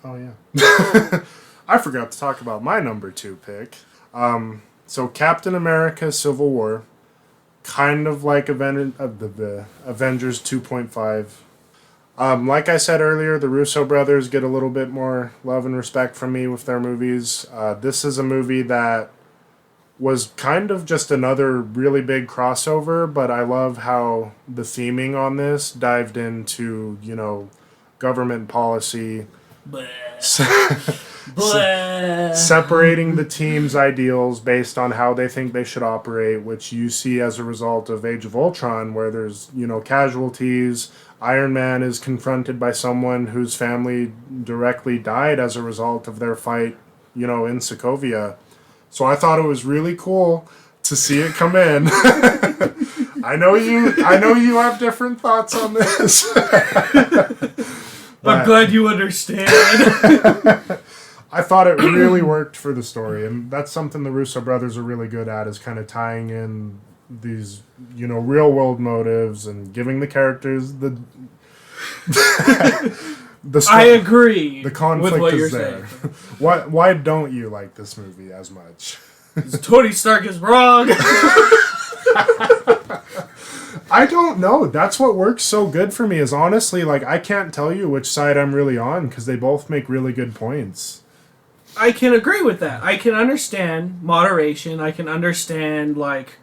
Oh yeah, I forgot to talk about my number 2 pick. So Captain America: Civil War, kind of like the Avengers 2.5. Like I said earlier, the Russo brothers get a little bit more love and respect from me with their movies. This is a movie that was kind of just another really big crossover, but I love how the theming on this dived into, you know, government policy. Separating the team's ideals based on how they think they should operate, which you see as a result of Age of Ultron, where there's, you know, casualties. Iron Man is confronted by someone whose family directly died as a result of their fight, you know, in Sokovia. So I thought it was really cool to see it come in. I know you have different thoughts on this. I'm glad you understand. I thought it really worked for the story, and that's something the Russo brothers are really good at, is kind of tying in these, real world motives and giving the characters the I agree the conflict with what is you're there. saying. Why don't you like this movie as much? Tony Stark is wrong. I don't know. That's what works so good for me is honestly, like, I can't tell you which side I'm really on because they both make really good points. I can agree with that. I can understand moderation. I can understand, like,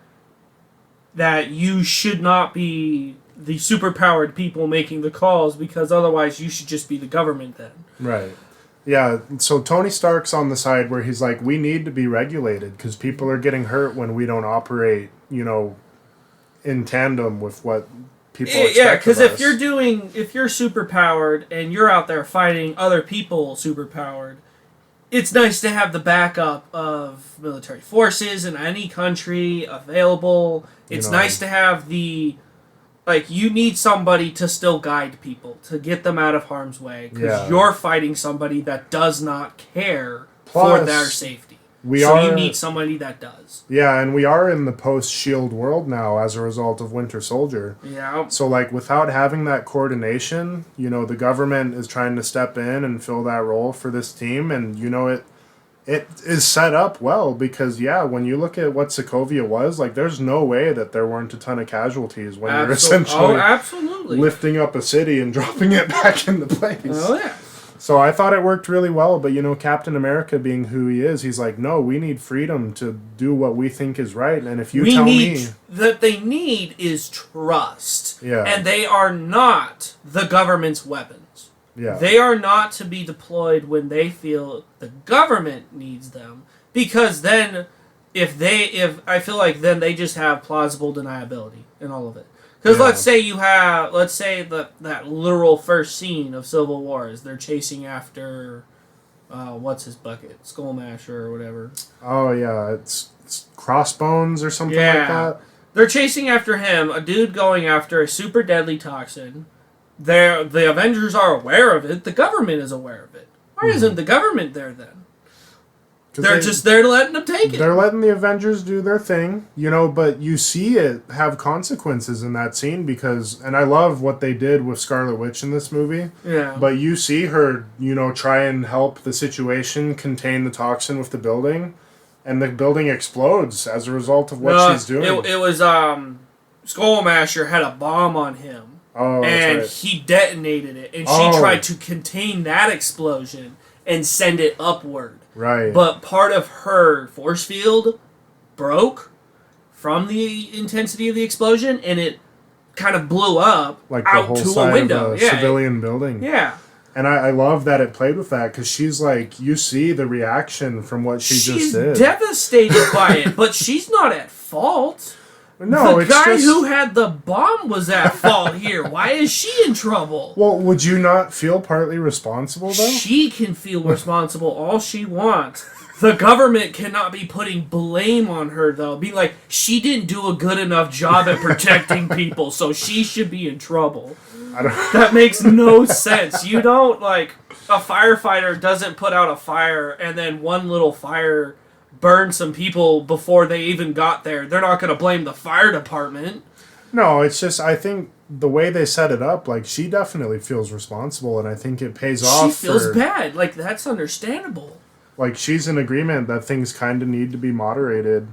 that you should not be the superpowered people making the calls because otherwise you should just be the government then. Right. Yeah, so Tony Stark's on the side where he's like, we need to be regulated because people are getting hurt when we don't operate, in tandem with what people expect Yeah, because of if us. if you're superpowered and you're out there fighting other people superpowered, it's nice to have the backup of military forces in any country available. It's nice to have you need somebody to still guide people, to get them out of harm's way, because you're fighting somebody that does not care for their safety. You need somebody that does. Yeah, and we are in the post-SHIELD world now as a result of Winter Soldier. Yeah. So, like, without having that coordination, the government is trying to step in and fill that role for this team, and, it is set up well because, when you look at what Sokovia was, like, there's no way that there weren't a ton of casualties when you're essentially lifting up a city and dropping it back into place. Oh, yeah. So I thought it worked really well, but Captain America being who he is, he's like, no, we need freedom to do what we think is right, and if you tell me... that they need is trust. Yeah. And they are not the government's weapons. Yeah. They are not to be deployed when they feel the government needs them, because then I feel like then they just have plausible deniability in all of it. Because let's say that literal first scene of Civil War is they're chasing after, what's his bucket? Skullmasher or whatever. Oh, yeah, it's Crossbones or something like that. They're chasing after him, a dude going after a super deadly toxin. The Avengers are aware of it. The government is aware of it. Why isn't the government there then? They're just there letting them take it. They're letting the Avengers do their thing, but you see it have consequences in that scene because, and I love what they did with Scarlet Witch in this movie. Yeah. But you see her, try and help the situation contain the toxin with the building, and the building explodes as a result of what she's doing. It was, Skullmasher had a bomb on him. Oh, and that's right. he detonated it, and she tried to contain that explosion and send it upward. Right. But part of her force field broke from the intensity of the explosion, and it kind of blew up out to a window. Civilian building. Yeah. And I love that it played with that because she's like, you see the reaction from what she just did. She's devastated by it, but she's not at fault. No, the guy who had the bomb was at fault here. Why is she in trouble? Well, would you not feel partly responsible, though? She can feel responsible all she wants. The government cannot be putting blame on her, though. Be like, she didn't do a good enough job at protecting people, so she should be in trouble. That makes no sense. You don't, a firefighter doesn't put out a fire and then one little fire burn some people before they even got there. They're not going to blame the fire department. No, it's just, I think the way they set it up, she definitely feels responsible, and I think it pays off. She feels bad. That's understandable. She's in agreement that things kind of need to be moderated.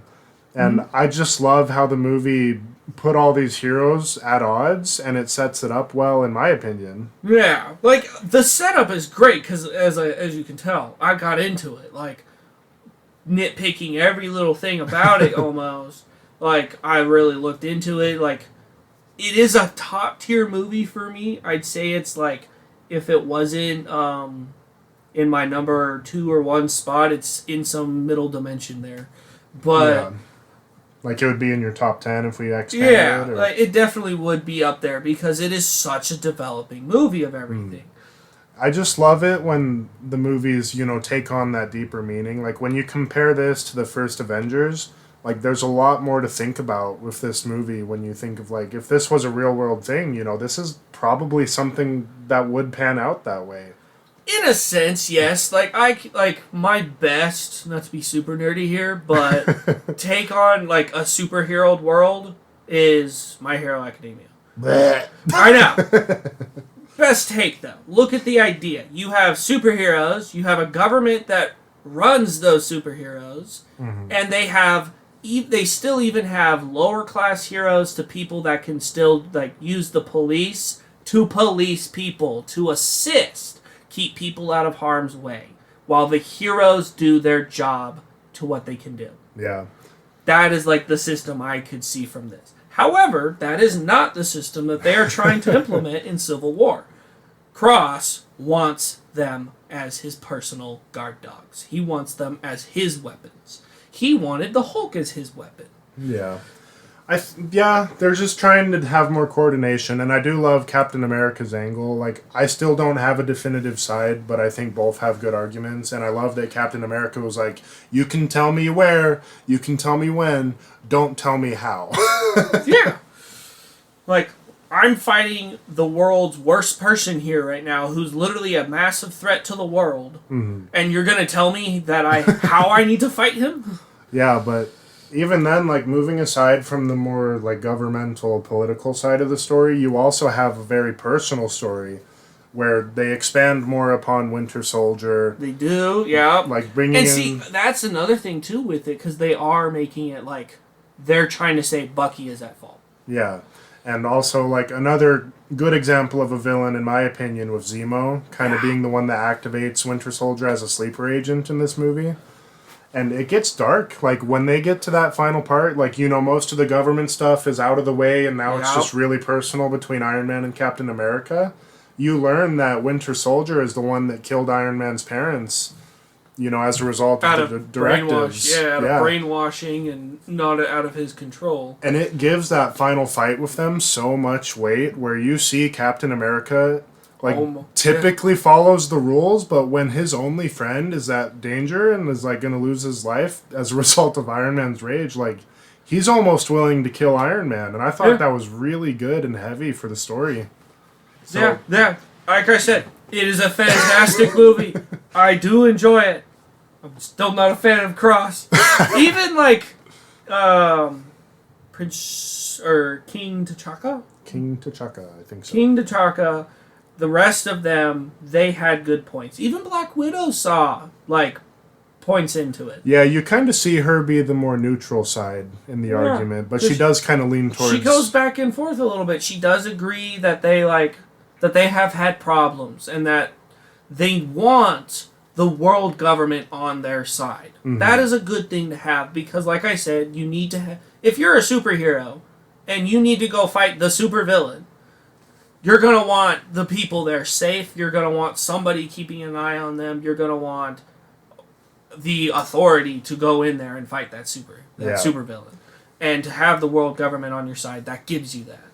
And I just love how the movie put all these heroes at odds, and it sets it up well, in my opinion. Yeah. The setup is great, because as you can tell, I got into it. Nitpicking every little thing about it almost. I really looked into it. It is a top tier movie for me. I'd say it's if it wasn't in my number 2 or 1 spot, it's in some middle dimension there. But it would be in your top 10 if we expanded it? It definitely would be up there because it is such a developing movie of everything. I just love it when the movies, take on that deeper meaning. When you compare this to the first Avengers, there's a lot more to think about with this movie when you think of, if this was a real-world thing, this is probably something that would pan out that way. In a sense, yes. Like my best, not to be super nerdy here, but take on like a superhero world is My Hero Academia. Blech. I know. Best take though. Look at the idea. You have superheroes. You have a government that runs those superheroes, and they still even have lower class heroes to people that can still like use the police to police people to assist keep people out of harm's way while the heroes do their job to what they can do. Yeah. That is like the system I could see from this. However, that is not the system that they are trying to implement in Civil War. Cross wants them as his personal guard dogs. He wants them as his weapons. He wanted the Hulk as his weapon. Yeah. They're just trying to have more coordination, and I do love Captain America's angle. Like, I still don't have a definitive side, but I think both have good arguments, and I love that Captain America was like, you can tell me where, you can tell me when, don't tell me how. Yeah. Like, I'm fighting the world's worst person here right now, who's literally a massive threat to the world, and you're gonna tell me that how I need to fight him? Yeah, but even then, like, moving aside from the more, like, governmental, political side of the story, you also have a very personal story where they expand more upon Winter Soldier. They do, yeah. Like, bringing and in... see, that's another thing, too, with it, because they are making it like they're trying to say Bucky is at fault. Yeah. And also, like, another good example of a villain, in my opinion, with Zemo, kind of being the one that activates Winter Soldier as a sleeper agent in this movie. And it gets dark. Like, when they get to that final part, like, you know, most of the government stuff is out of the way, and now it's just really personal between Iron Man and Captain America. You learn that Winter Soldier is the one that killed Iron Man's parents, you know, as a result of the directives. Out of brainwashing and not out of his control. And it gives that final fight with them so much weight, where you see Captain America... typically follows the rules, but when his only friend is at danger and is like going to lose his life as a result of Iron Man's rage, like, he's almost willing to kill Iron Man, and I thought that was really good and heavy for the story. So, yeah. Like I said, it is a fantastic movie. I do enjoy it. I'm still not a fan of Cross. Even like Prince or King T'Chaka. King T'Chaka, I think so. King T'Chaka. The rest of them, they had good points. Even Black Widow saw, like, points into it. Yeah, you kind of see her be the more neutral side in the argument, but she does kind of lean towards... She goes back and forth a little bit. She does agree that they have had problems and that they want the world government on their side. Mm-hmm. That is a good thing to have because, like I said, you need to have... If you're a superhero and you need to go fight the supervillain, you're going to want the people there safe. You're going to want somebody keeping an eye on them. You're going to want the authority to go in there and fight that supervillain. And to have the world government on your side, that gives you that.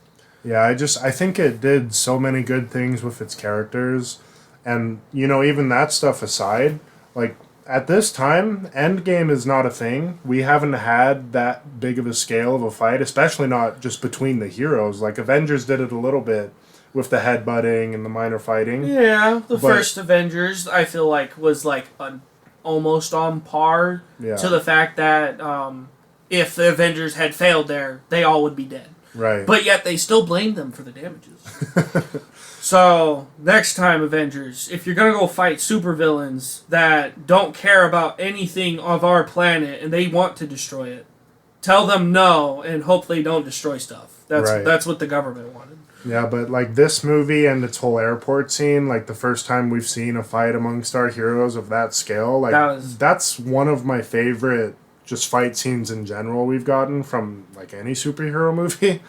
Yeah, I think it did so many good things with its characters. And, you know, even that stuff aside, like, at this time, Endgame is not a thing. We haven't had that big of a scale of a fight, especially not just between the heroes. Like, Avengers did it a little bit with the headbutting and the minor fighting. Yeah, the first Avengers, I feel like, was like almost on par to the fact that if the Avengers had failed there, they all would be dead. Right. But yet they still blamed them for the damages. So, next time, Avengers, if you're going to go fight supervillains that don't care about anything of our planet and they want to destroy it, tell them no and hope they don't destroy stuff. That's what the government wanted. Yeah, but, like, this movie and its whole airport scene, like, the first time we've seen a fight amongst our heroes of that scale, like, that's one of my favorite just fight scenes in general we've gotten from, like, any superhero movie.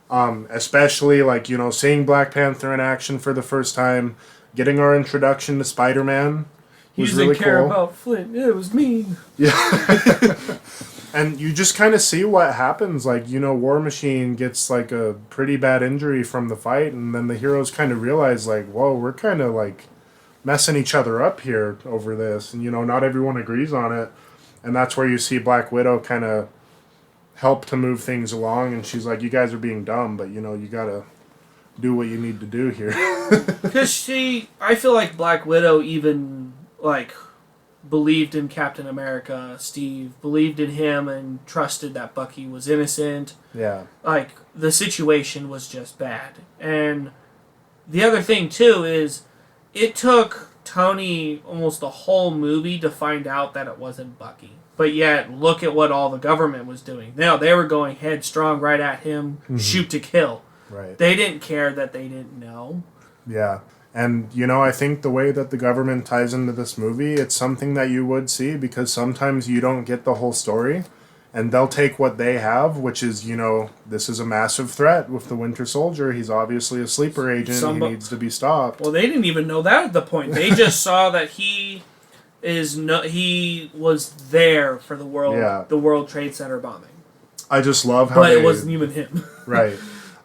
Especially, like, you know, seeing Black Panther in action for the first time, getting our introduction to Spider-Man was really cool. He doesn't care about Flint. It was me. Yeah. And you just kind of see what happens. Like, you know, War Machine gets, like, a pretty bad injury from the fight, and then the heroes kind of realize, like, whoa, we're kind of, like, messing each other up here over this. And, you know, not everyone agrees on it. And that's where you see Black Widow kind of help to move things along, and she's like, you guys are being dumb, but, you know, you gotta do what you need to do here. Because I feel like Black Widow even, like, believed in Captain America, Steve, believed in him and trusted that Bucky was innocent. Yeah. Like, the situation was just bad. And the other thing, too, is it took Tony almost the whole movie to find out that it wasn't Bucky. But yet, look at what all the government was doing. Now, they were going headstrong right at him, shoot to kill. Right. They didn't care that they didn't know. Yeah. And, I think the way that the government ties into this movie, it's something that you would see because sometimes you don't get the whole story. And they'll take what they have, which is, this is a massive threat with the Winter Soldier. He's obviously a sleeper agent. He needs to be stopped. Well, they didn't even know that at the point. They just saw that he was there for the World Trade Center bombing. I just love how it wasn't even him. Right.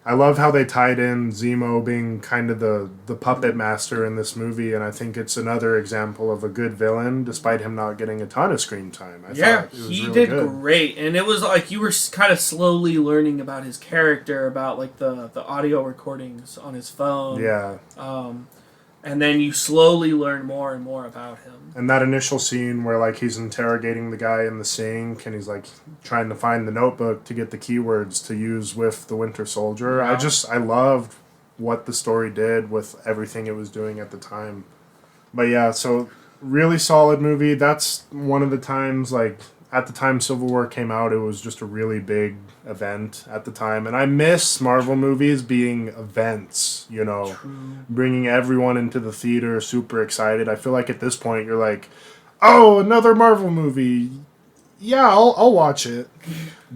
I love how they tied in Zemo being kind of the puppet master in this movie, and I think it's another example of a good villain, despite him not getting a ton of screen time. I thought he really did good. Great, and it was like you were kind of slowly learning about his character, about like the audio recordings on his phone. Yeah. And then you slowly learn more and more about him. And that initial scene where like he's interrogating the guy in the sink and he's like trying to find the notebook to get the keywords to use with the Winter Soldier. Yeah. I loved what the story did with everything it was doing at the time. But yeah, so really solid movie. That's one of the times like at the time Civil War came out, it was just a really big event at the time. And I miss Marvel movies being events, True. Bringing everyone into the theater, super excited. I feel like at this point you're like, oh, another Marvel movie. Yeah, I'll watch it.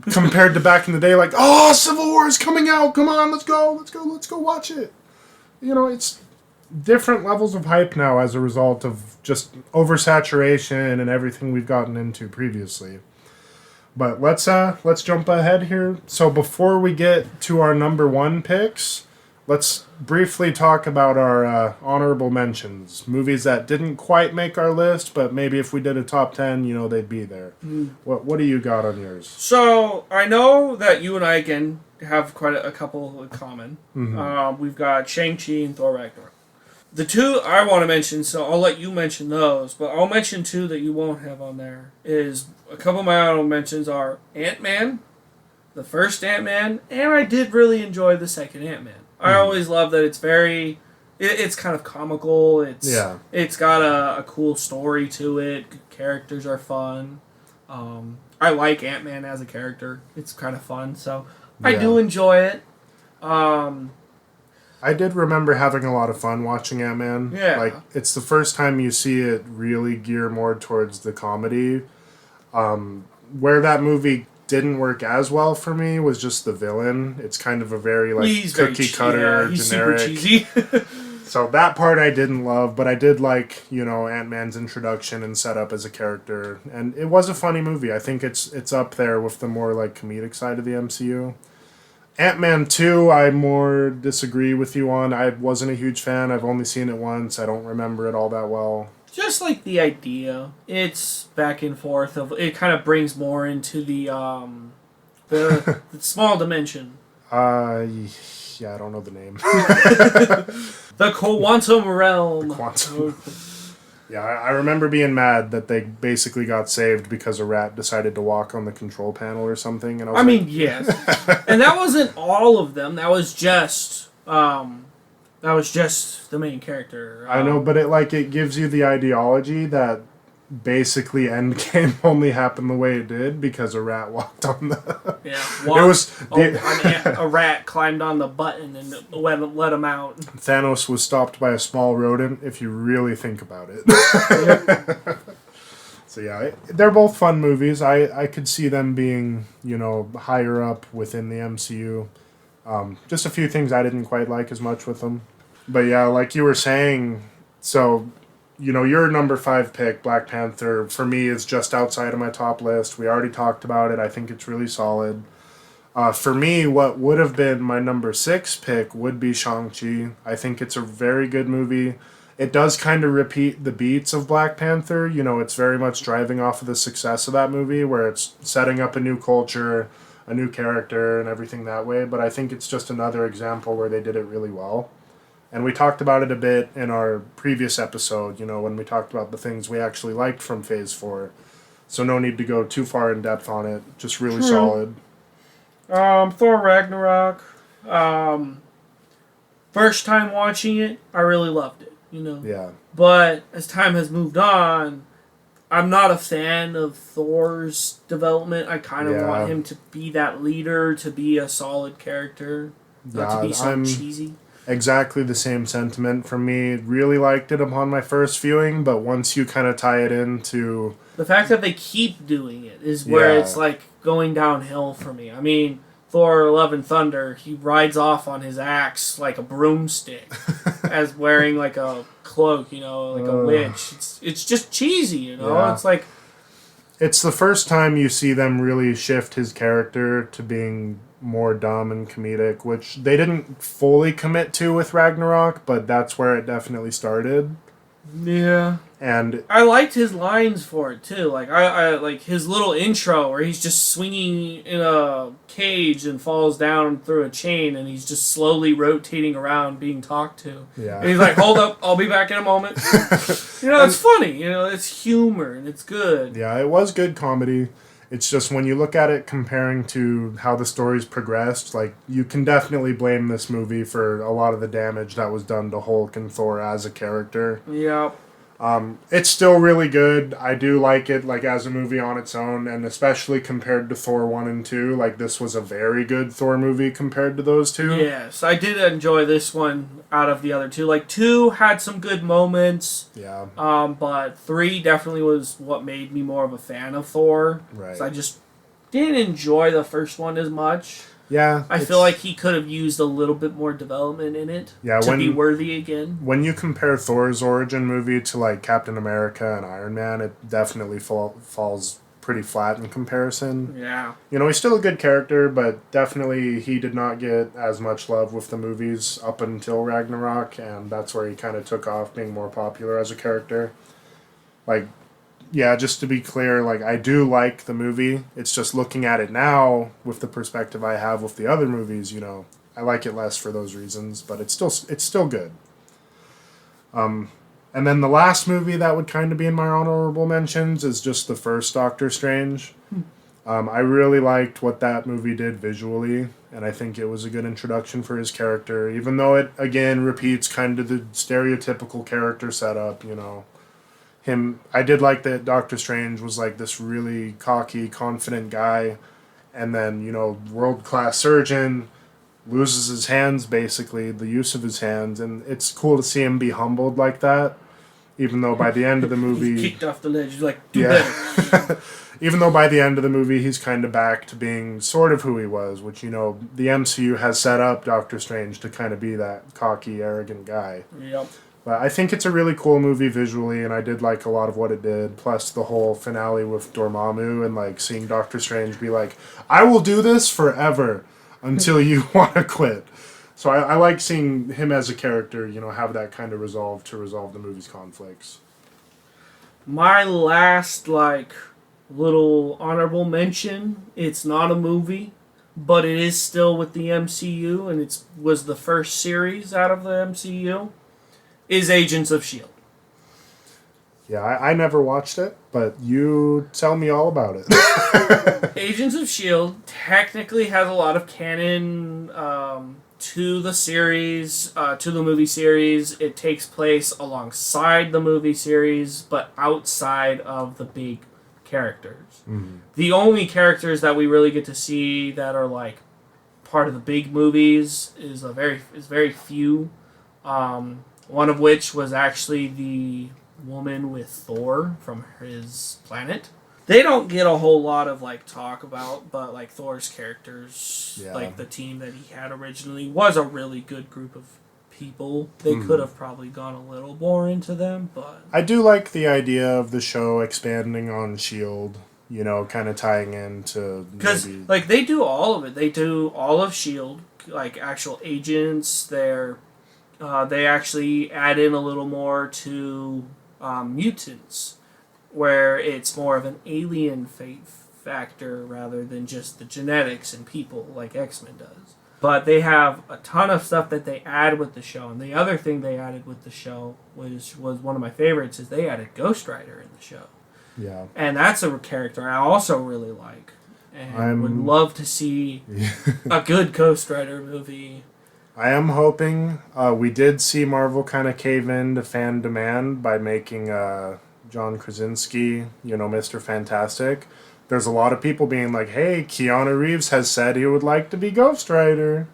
Compared to back in the day, like, oh, Civil War is coming out. Come on, let's go watch it. It's different levels of hype now as a result of just oversaturation and everything we've gotten into previously. But let's jump ahead here. So before we get to our number one picks, let's briefly talk about our honorable mentions. Movies that didn't quite make our list, but maybe if we did a top 10, they'd be there. What do you got on yours? So I know that you and I, again, have quite a couple in common. Mm-hmm. We've got Shang-Chi and Thor Ragnarok. The two I want to mention, so I'll let you mention those, but I'll mention two that you won't have on there. Is a couple of my honorable mentions are Ant-Man, the first Ant-Man, and I did really enjoy the second Ant-Man. I always love that it's it's kind of comical. It's got a cool story to it. Characters are fun. I like Ant-Man as a character. It's kind of fun, so I do enjoy it. I did remember having a lot of fun watching Ant-Man. Yeah. Like, it's the first time you see it really gear more towards the comedy. Where that movie didn't work as well for me was just the villain. It's kind of a very, cookie cutter, he's generic. super cheesy. So that part I didn't love, but I did like, Ant-Man's introduction and setup as a character. And it was a funny movie. I think it's up there with the more, comedic side of the MCU. Ant-Man 2, I more disagree with you on. I wasn't a huge fan. I've only seen it once. I don't remember it all that well. Just like the idea. It's back and forth. It kind of brings more into the small dimension. Yeah, I don't know the name. The quantum realm. The quantum. Yeah, I remember being mad that they basically got saved because a rat decided to walk on the control panel or something. And I was yes. And that wasn't all of them. That was just the main character. I know, but it gives you the ideology that basically Endgame only happened the way it did because a rat walked on the... Yeah, a rat climbed on the button and let him out. Thanos was stopped by a small rodent, if you really think about it. So yeah, they're both fun movies. I could see them being, higher up within the MCU. Just a few things I didn't quite like as much with them. But yeah, like you were saying, so... your number 5 pick, Black Panther, for me is just outside of my top list. We already talked about it. I think it's really solid. For me, what would have been my number 6 pick would be Shang-Chi. I think it's a very good movie. It does kind of repeat the beats of Black Panther. It's very much driving off of the success of that movie, where it's setting up a new culture, a new character and everything that way, but I think it's just another example where they did it really well. And we talked about it a bit in our previous episode, when we talked about the things we actually liked from Phase 4. So no need to go too far in depth on it. Just really solid. Thor Ragnarok. First time watching it, I really loved it, Yeah. But as time has moved on, I'm not a fan of Thor's development. I kind of want him to be that leader, to be a solid character, not to be so cheesy. Exactly the same sentiment from me. Really liked it upon my first viewing, but once you kind of tie it into... The fact that they keep doing it is where it's like going downhill for me. I mean, Thor Love and Thunder, he rides off on his axe like a broomstick as wearing like a cloak, like a witch. It's just cheesy, Yeah. It's like... It's the first time you see them really shift his character to being more dumb and comedic, which they didn't fully commit to with Ragnarok, but that's where it definitely started. Yeah. And I liked his lines for it too. Like I like his little intro where he's just swinging in a cage and falls down through a chain, and he's just slowly rotating around being talked to. Yeah. And he's like, "Hold up, I'll be back in a moment." It's funny. It's humor and it's good. Yeah, it was good comedy. It's just when you look at it comparing to how the story's progressed, like, you can definitely blame this movie for a lot of the damage that was done to Hulk and Thor as a character. Yeah. It's still really good. I do like it, like, as a movie on its own, and especially compared to Thor 1 and 2. Like, this was a very good Thor movie compared to those two. Yes, I did enjoy this one out of the other two. Like, 2 had some good moments. Yeah. But 3 definitely was what made me more of a fan of Thor. Right. So I just didn't enjoy the first one as much. Yeah. I feel like he could have used a little bit more development in it to be worthy again. When you compare Thor's origin movie to, like, Captain America and Iron Man, it definitely falls pretty flat in comparison. Yeah. He's still a good character, but definitely he did not get as much love with the movies up until Ragnarok, and that's where he kind of took off being more popular as a character. Like, yeah, just to be clear, like, I do like the movie. It's just looking at it now with the perspective I have with the other movies, I like it less for those reasons, but it's still good. And then the last movie that would kind of be in my honorable mentions is just the first Doctor Strange. I really liked what that movie did visually, and I think it was a good introduction for his character, even though it, again, repeats kind of the stereotypical character setup, I did like that Doctor Strange was like this really cocky, confident guy, and then, world-class surgeon, loses his hands, basically, the use of his hands, and it's cool to see him be humbled like that, even though by the end of the movie... He kicked off the ledge, he's like, do better. Even though by the end of the movie he's kind of back to being sort of who he was, which, the MCU has set up Doctor Strange to kind of be that cocky, arrogant guy. Yep. But I think it's a really cool movie visually, and I did like a lot of what it did. Plus the whole finale with Dormammu and, like, seeing Doctor Strange be like, I will do this forever until you want to quit. So I like seeing him as a character, have that kind of resolve to resolve the movie's conflicts. My last, little honorable mention, it's not a movie, but it is still with the MCU, and it was the first series out of the MCU. Is Agents of S.H.I.E.L.D. Yeah, I never watched it, but you tell me all about it. Agents of S.H.I.E.L.D. technically has a lot of canon to the series, to the movie series. It takes place alongside the movie series, but outside of the big characters. Mm-hmm. The only characters that we really get to see that are, part of the big movies is very few. One of which was actually the woman with Thor from his planet. They don't get a whole lot of talk about, but Thor's characters, the team that he had originally was a really good group of people. They could have probably gone a little more into them, but I do like the idea of the show expanding on Shield. Kind of tying into because they do all of it. They do all of Shield, actual agents. They actually add in a little more to mutants, where it's more of an alien factor rather than just the genetics and people like X-Men does. But they have a ton of stuff that they add with the show. And the other thing they added with the show was one of my favorites is they added Ghost Rider in the show. Yeah. And that's a character I also really like. And would love to see a good Ghost Rider movie. I am hoping. We did see Marvel kind of cave in to fan demand by making John Krasinski, Mr. Fantastic. There's a lot of people being like, hey, Keanu Reeves has said he would like to be Ghost Rider.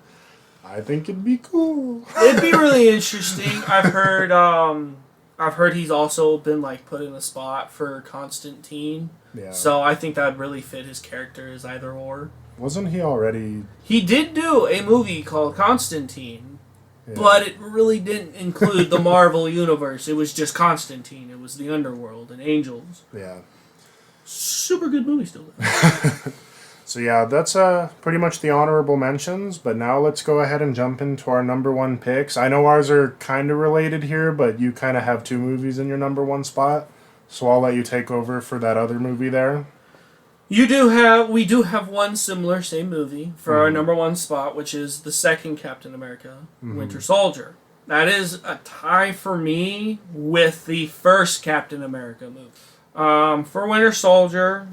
I think it'd be cool. It'd be really interesting. I've heard he's also been put in a spot for Constantine. Yeah. So I think that would really fit his character as either or. Wasn't he already... He did do a movie called Constantine, but it really didn't include the Marvel Universe. It was just Constantine. It was the underworld and angels. Yeah. Super good movie still. So yeah, that's pretty much the honorable mentions, but now let's go ahead and jump into our number one picks. I know ours are kind of related here, but you kind of have two movies in your number one spot, so I'll let you take over for that other movie there. We do have one similar same movie for our number one spot, which is the second Captain America, Winter Soldier. That is a tie for me with the first Captain America movie. For Winter Soldier,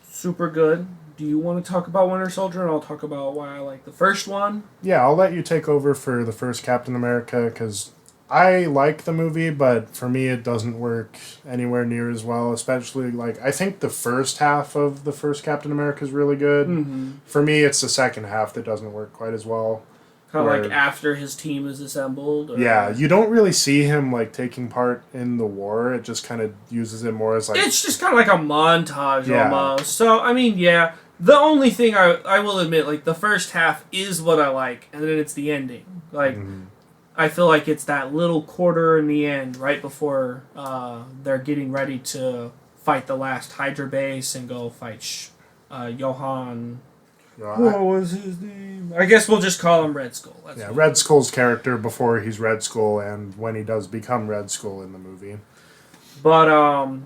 super good. Do you want to talk about Winter Soldier, and I'll talk about why I like the first one? Yeah, I'll let you take over for the first Captain America, because I like the movie, but for me it doesn't work anywhere near as well, especially, I think the first half of the first Captain America is really good. Mm-hmm. For me, it's the second half that doesn't work quite as well. Kind of after his team is assembled? Or... Yeah, you don't really see him, taking part in the war. It just kind of uses it more as, It's just kind of like a montage almost. So, I mean, yeah. The only thing I will admit, the first half is what I like, and then it's the ending. I feel like it's that little quarter in the end, right before they're getting ready to fight the last Hydra base and go fight Johan... What was his name? I guess we'll just call him Red Skull. Red Skull's character before he's Red Skull and when he does become Red Skull in the movie. But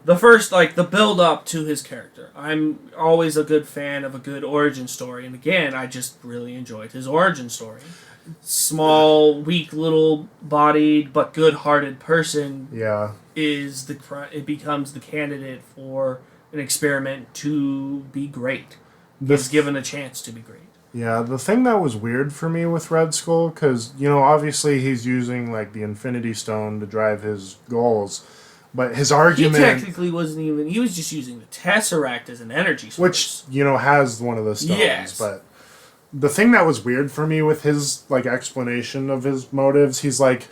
the first, the build-up to his character. I'm always a good fan of a good origin story. And again, I just really enjoyed his origin story. Small, weak, little-bodied, but good-hearted person it becomes the candidate for an experiment to be great. Is given a chance to be great. Yeah, the thing that was weird for me with Red Skull, because, obviously he's using, the Infinity Stone to drive his goals, but his argument... He technically wasn't even... He was just using the Tesseract as an energy source. Which, has one of the stones, yes. But the thing that was weird for me with his, explanation of his motives, he's the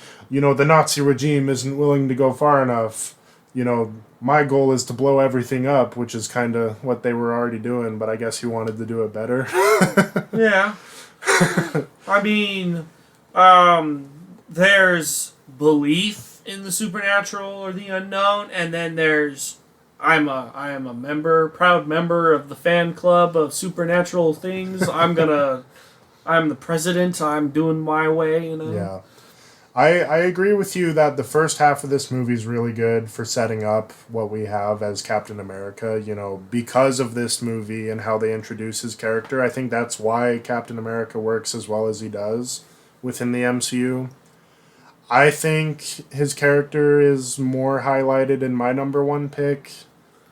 Nazi regime isn't willing to go far enough, my goal is to blow everything up, which is kind of what they were already doing, but I guess he wanted to do it better. Yeah. I mean, there's belief in the supernatural or the unknown, and then there's I am a proud member of the fan club of supernatural things. I'm the president. I'm doing my way, Yeah. I agree with you that the first half of this movie is really good for setting up what we have as Captain America. Because of this movie and how they introduce his character, I think that's why Captain America works as well as he does within the MCU. I think his character is more highlighted in my number one pick,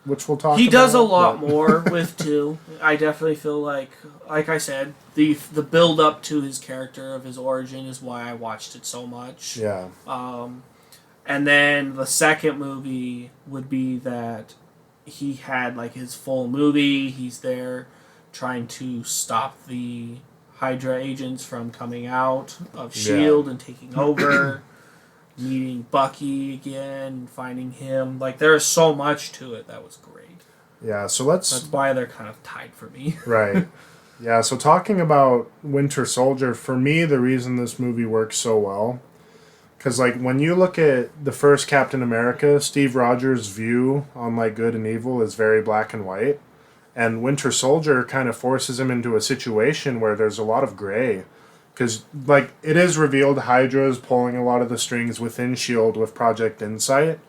which we'll talk about. He does a lot more with two. I definitely feel like I said, the build up to his character of his origin is why I watched it so much. Yeah. And then the second movie would be that he had his full movie. He's there trying to stop the Hydra agents from coming out of S.H.I.E.L.D. and taking over. Meeting Bucky again, finding him. There is so much to it that was great. Yeah, so that's why they're kind of tied for me. Right. Yeah, so talking about Winter Soldier, for me, the reason this movie works so well, because, when you look at the first Captain America, Steve Rogers' view on, good and evil is very black and white, and Winter Soldier kind of forces him into a situation where there's a lot of gray. Because, it is revealed Hydra is pulling a lot of the strings within S.H.I.E.L.D. with Project Insight,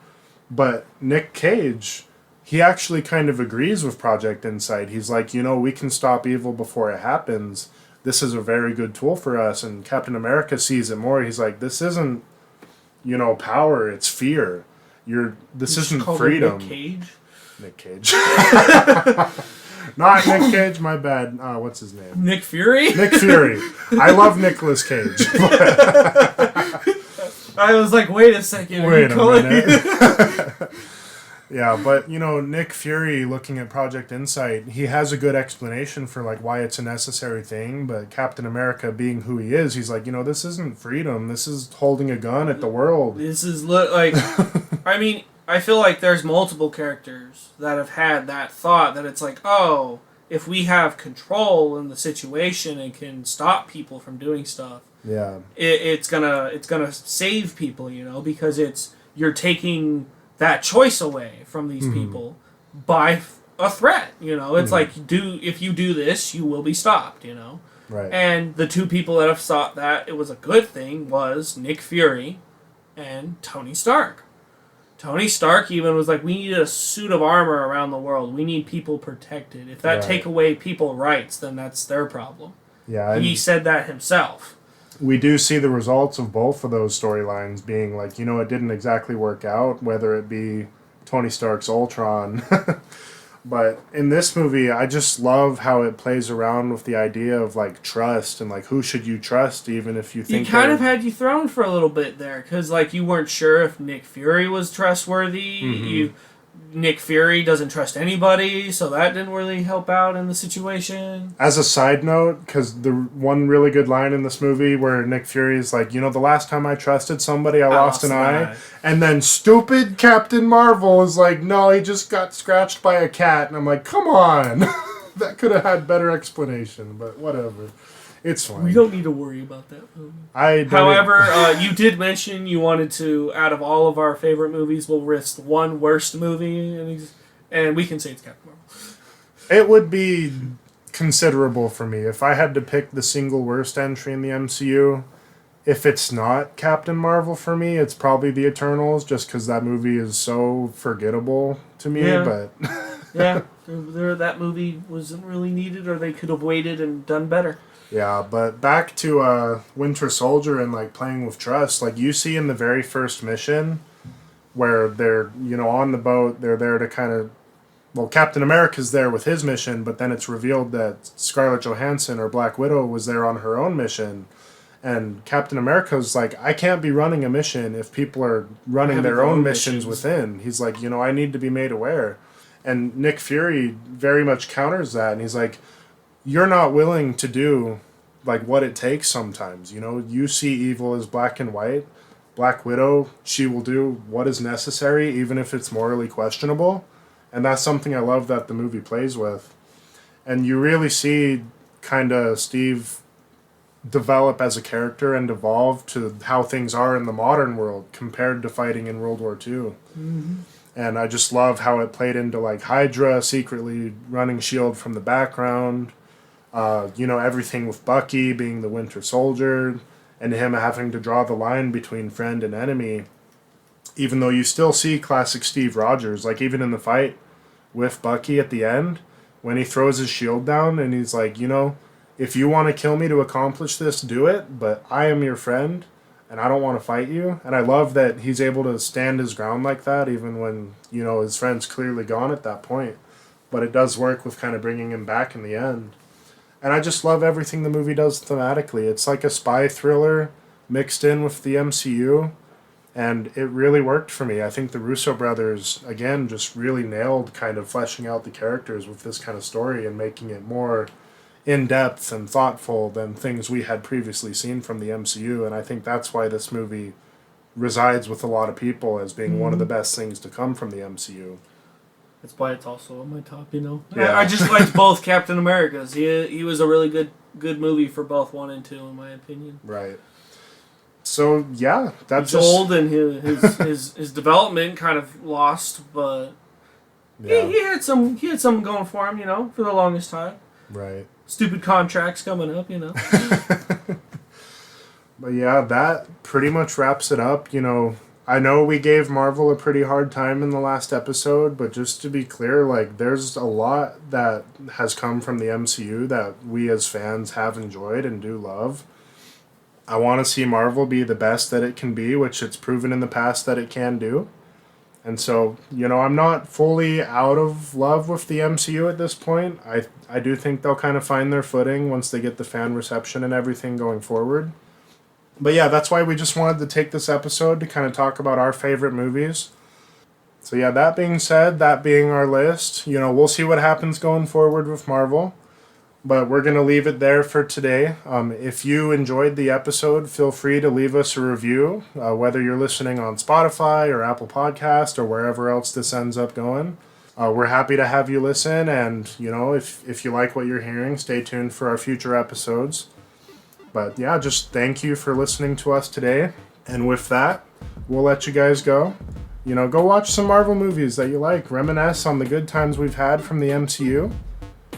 but Nick Cage, he actually kind of agrees with Project Insight. He's like, we can stop evil before it happens. This is a very good tool for us. And Captain America sees it more. He's like, this isn't, power. It's fear. This isn't freedom. Nick Cage? Nick Cage. Not Nick Cage, my bad. What's his name? Nick Fury? Nick Fury. I love Nicolas Cage. I was like, wait a second. Wait a minute. Yeah, but, Nick Fury, looking at Project Insight, he has a good explanation for, like, why it's a necessary thing, but Captain America, being who he is, he's like, this isn't freedom. This is holding a gun at the world. This is, I mean, I feel like there's multiple characters that have had that thought that it's like, oh, if we have control in the situation and can stop people from doing stuff, yeah, it's gonna save people, because you're taking that choice away from these people by a threat. It's like, if you do this, you will be stopped. Right. And the two people that have thought that it was a good thing was Nick Fury and Tony Stark. Tony Stark even was like, we need a suit of armor around the world. We need people protected. If that take away people's rights, then that's their problem. Yeah, he said that himself. We do see the results of both of those storylines being like, it didn't exactly work out, whether it be Tony Stark's Ultron. But in this movie, I just love how it plays around with the idea of, like, trust and, like, who should you trust even if you think... He kind of had you thrown for a little bit there, because, like, you weren't sure if Nick Fury was trustworthy. Mm-hmm. Nick Fury doesn't trust anybody, so that didn't really help out in the situation. As a side note, because the one really good line in this movie where Nick Fury is like, the last time I trusted somebody, I lost an eye. And then stupid Captain Marvel is like, no, he just got scratched by a cat. And I'm like, come on. That could have had better explanation, but whatever. It's fine. We don't need to worry about that movie. However, you did mention you wanted to, out of all of our favorite movies, we'll list one worst movie, and we can say it's Captain Marvel. It would be considerable for me. If I had to pick the single worst entry in the MCU, if it's not Captain Marvel for me, it's probably The Eternals, just because that movie is so forgettable to me. Yeah. But yeah, that movie wasn't really needed, or they could have waited and done better. Yeah, but back to Winter Soldier and, like, playing with trust. Like, you see in the very first mission where they're, on the boat, they're there to kind of... Well, Captain America's there with his mission, but then it's revealed that Scarlett Johansson, or Black Widow, was there on her own mission. And Captain America's like, I can't be running a mission if people are running their own missions within. He's like, I need to be made aware. And Nick Fury very much counters that, and he's like... You're not willing to do, like, what it takes sometimes, You see evil as black and white. Black Widow, she will do what is necessary, even if it's morally questionable. And that's something I love that the movie plays with. And you really see kind of Steve develop as a character and evolve to how things are in the modern world compared to fighting in World War II. Mm-hmm. And I just love how it played into, like, Hydra secretly running S.H.I.E.L.D. from the background. Everything with Bucky being the Winter Soldier and him having to draw the line between friend and enemy. Even though you still see classic Steve Rogers, like even in the fight with Bucky at the end, when he throws his shield down and he's like, if you want to kill me to accomplish this, do it, but I am your friend and I don't want to fight you. And I love that he's able to stand his ground like that even when, his friend's clearly gone at that point. But it does work with kind of bringing him back in the end. And I just love everything the movie does thematically. It's like a spy thriller mixed in with the MCU, and it really worked for me. I think the Russo brothers, again, just really nailed kind of fleshing out the characters with this kind of story and making it more in-depth and thoughtful than things we had previously seen from the MCU, and I think that's why this movie resides with a lot of people as being one of the best things to come from the MCU. That's why it's also on my top, Yeah. I just liked both Captain Americas. He was a really good movie for both 1 and 2, in my opinion. Right. So, yeah, that's He's old and his development kind of lost, but he had some going for him, for the longest time. Right. Stupid contracts coming up, But yeah, that pretty much wraps it up. I know we gave Marvel a pretty hard time in the last episode, but just to be clear, like, there's a lot that has come from the MCU that we as fans have enjoyed and do love. I want to see Marvel be the best that it can be, which it's proven in the past that it can do. And so, I'm not fully out of love with the MCU at this point. I do think they'll kind of find their footing once they get the fan reception and everything going forward. But yeah, that's why we just wanted to take this episode to kind of talk about our favorite movies. So yeah, that being said, that being our list, we'll see what happens going forward with Marvel. But we're going to leave it there for today. If you enjoyed the episode, feel free to leave us a review, whether you're listening on Spotify or Apple Podcast or wherever else this ends up going. We're happy to have you listen, and if you like what you're hearing, stay tuned for our future episodes. But yeah, just thank you for listening to us today. And with that, we'll let you guys go. Go watch some Marvel movies that you like. Reminisce on the good times we've had from the MCU.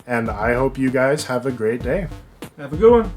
And I hope you guys have a great day. Have a good one.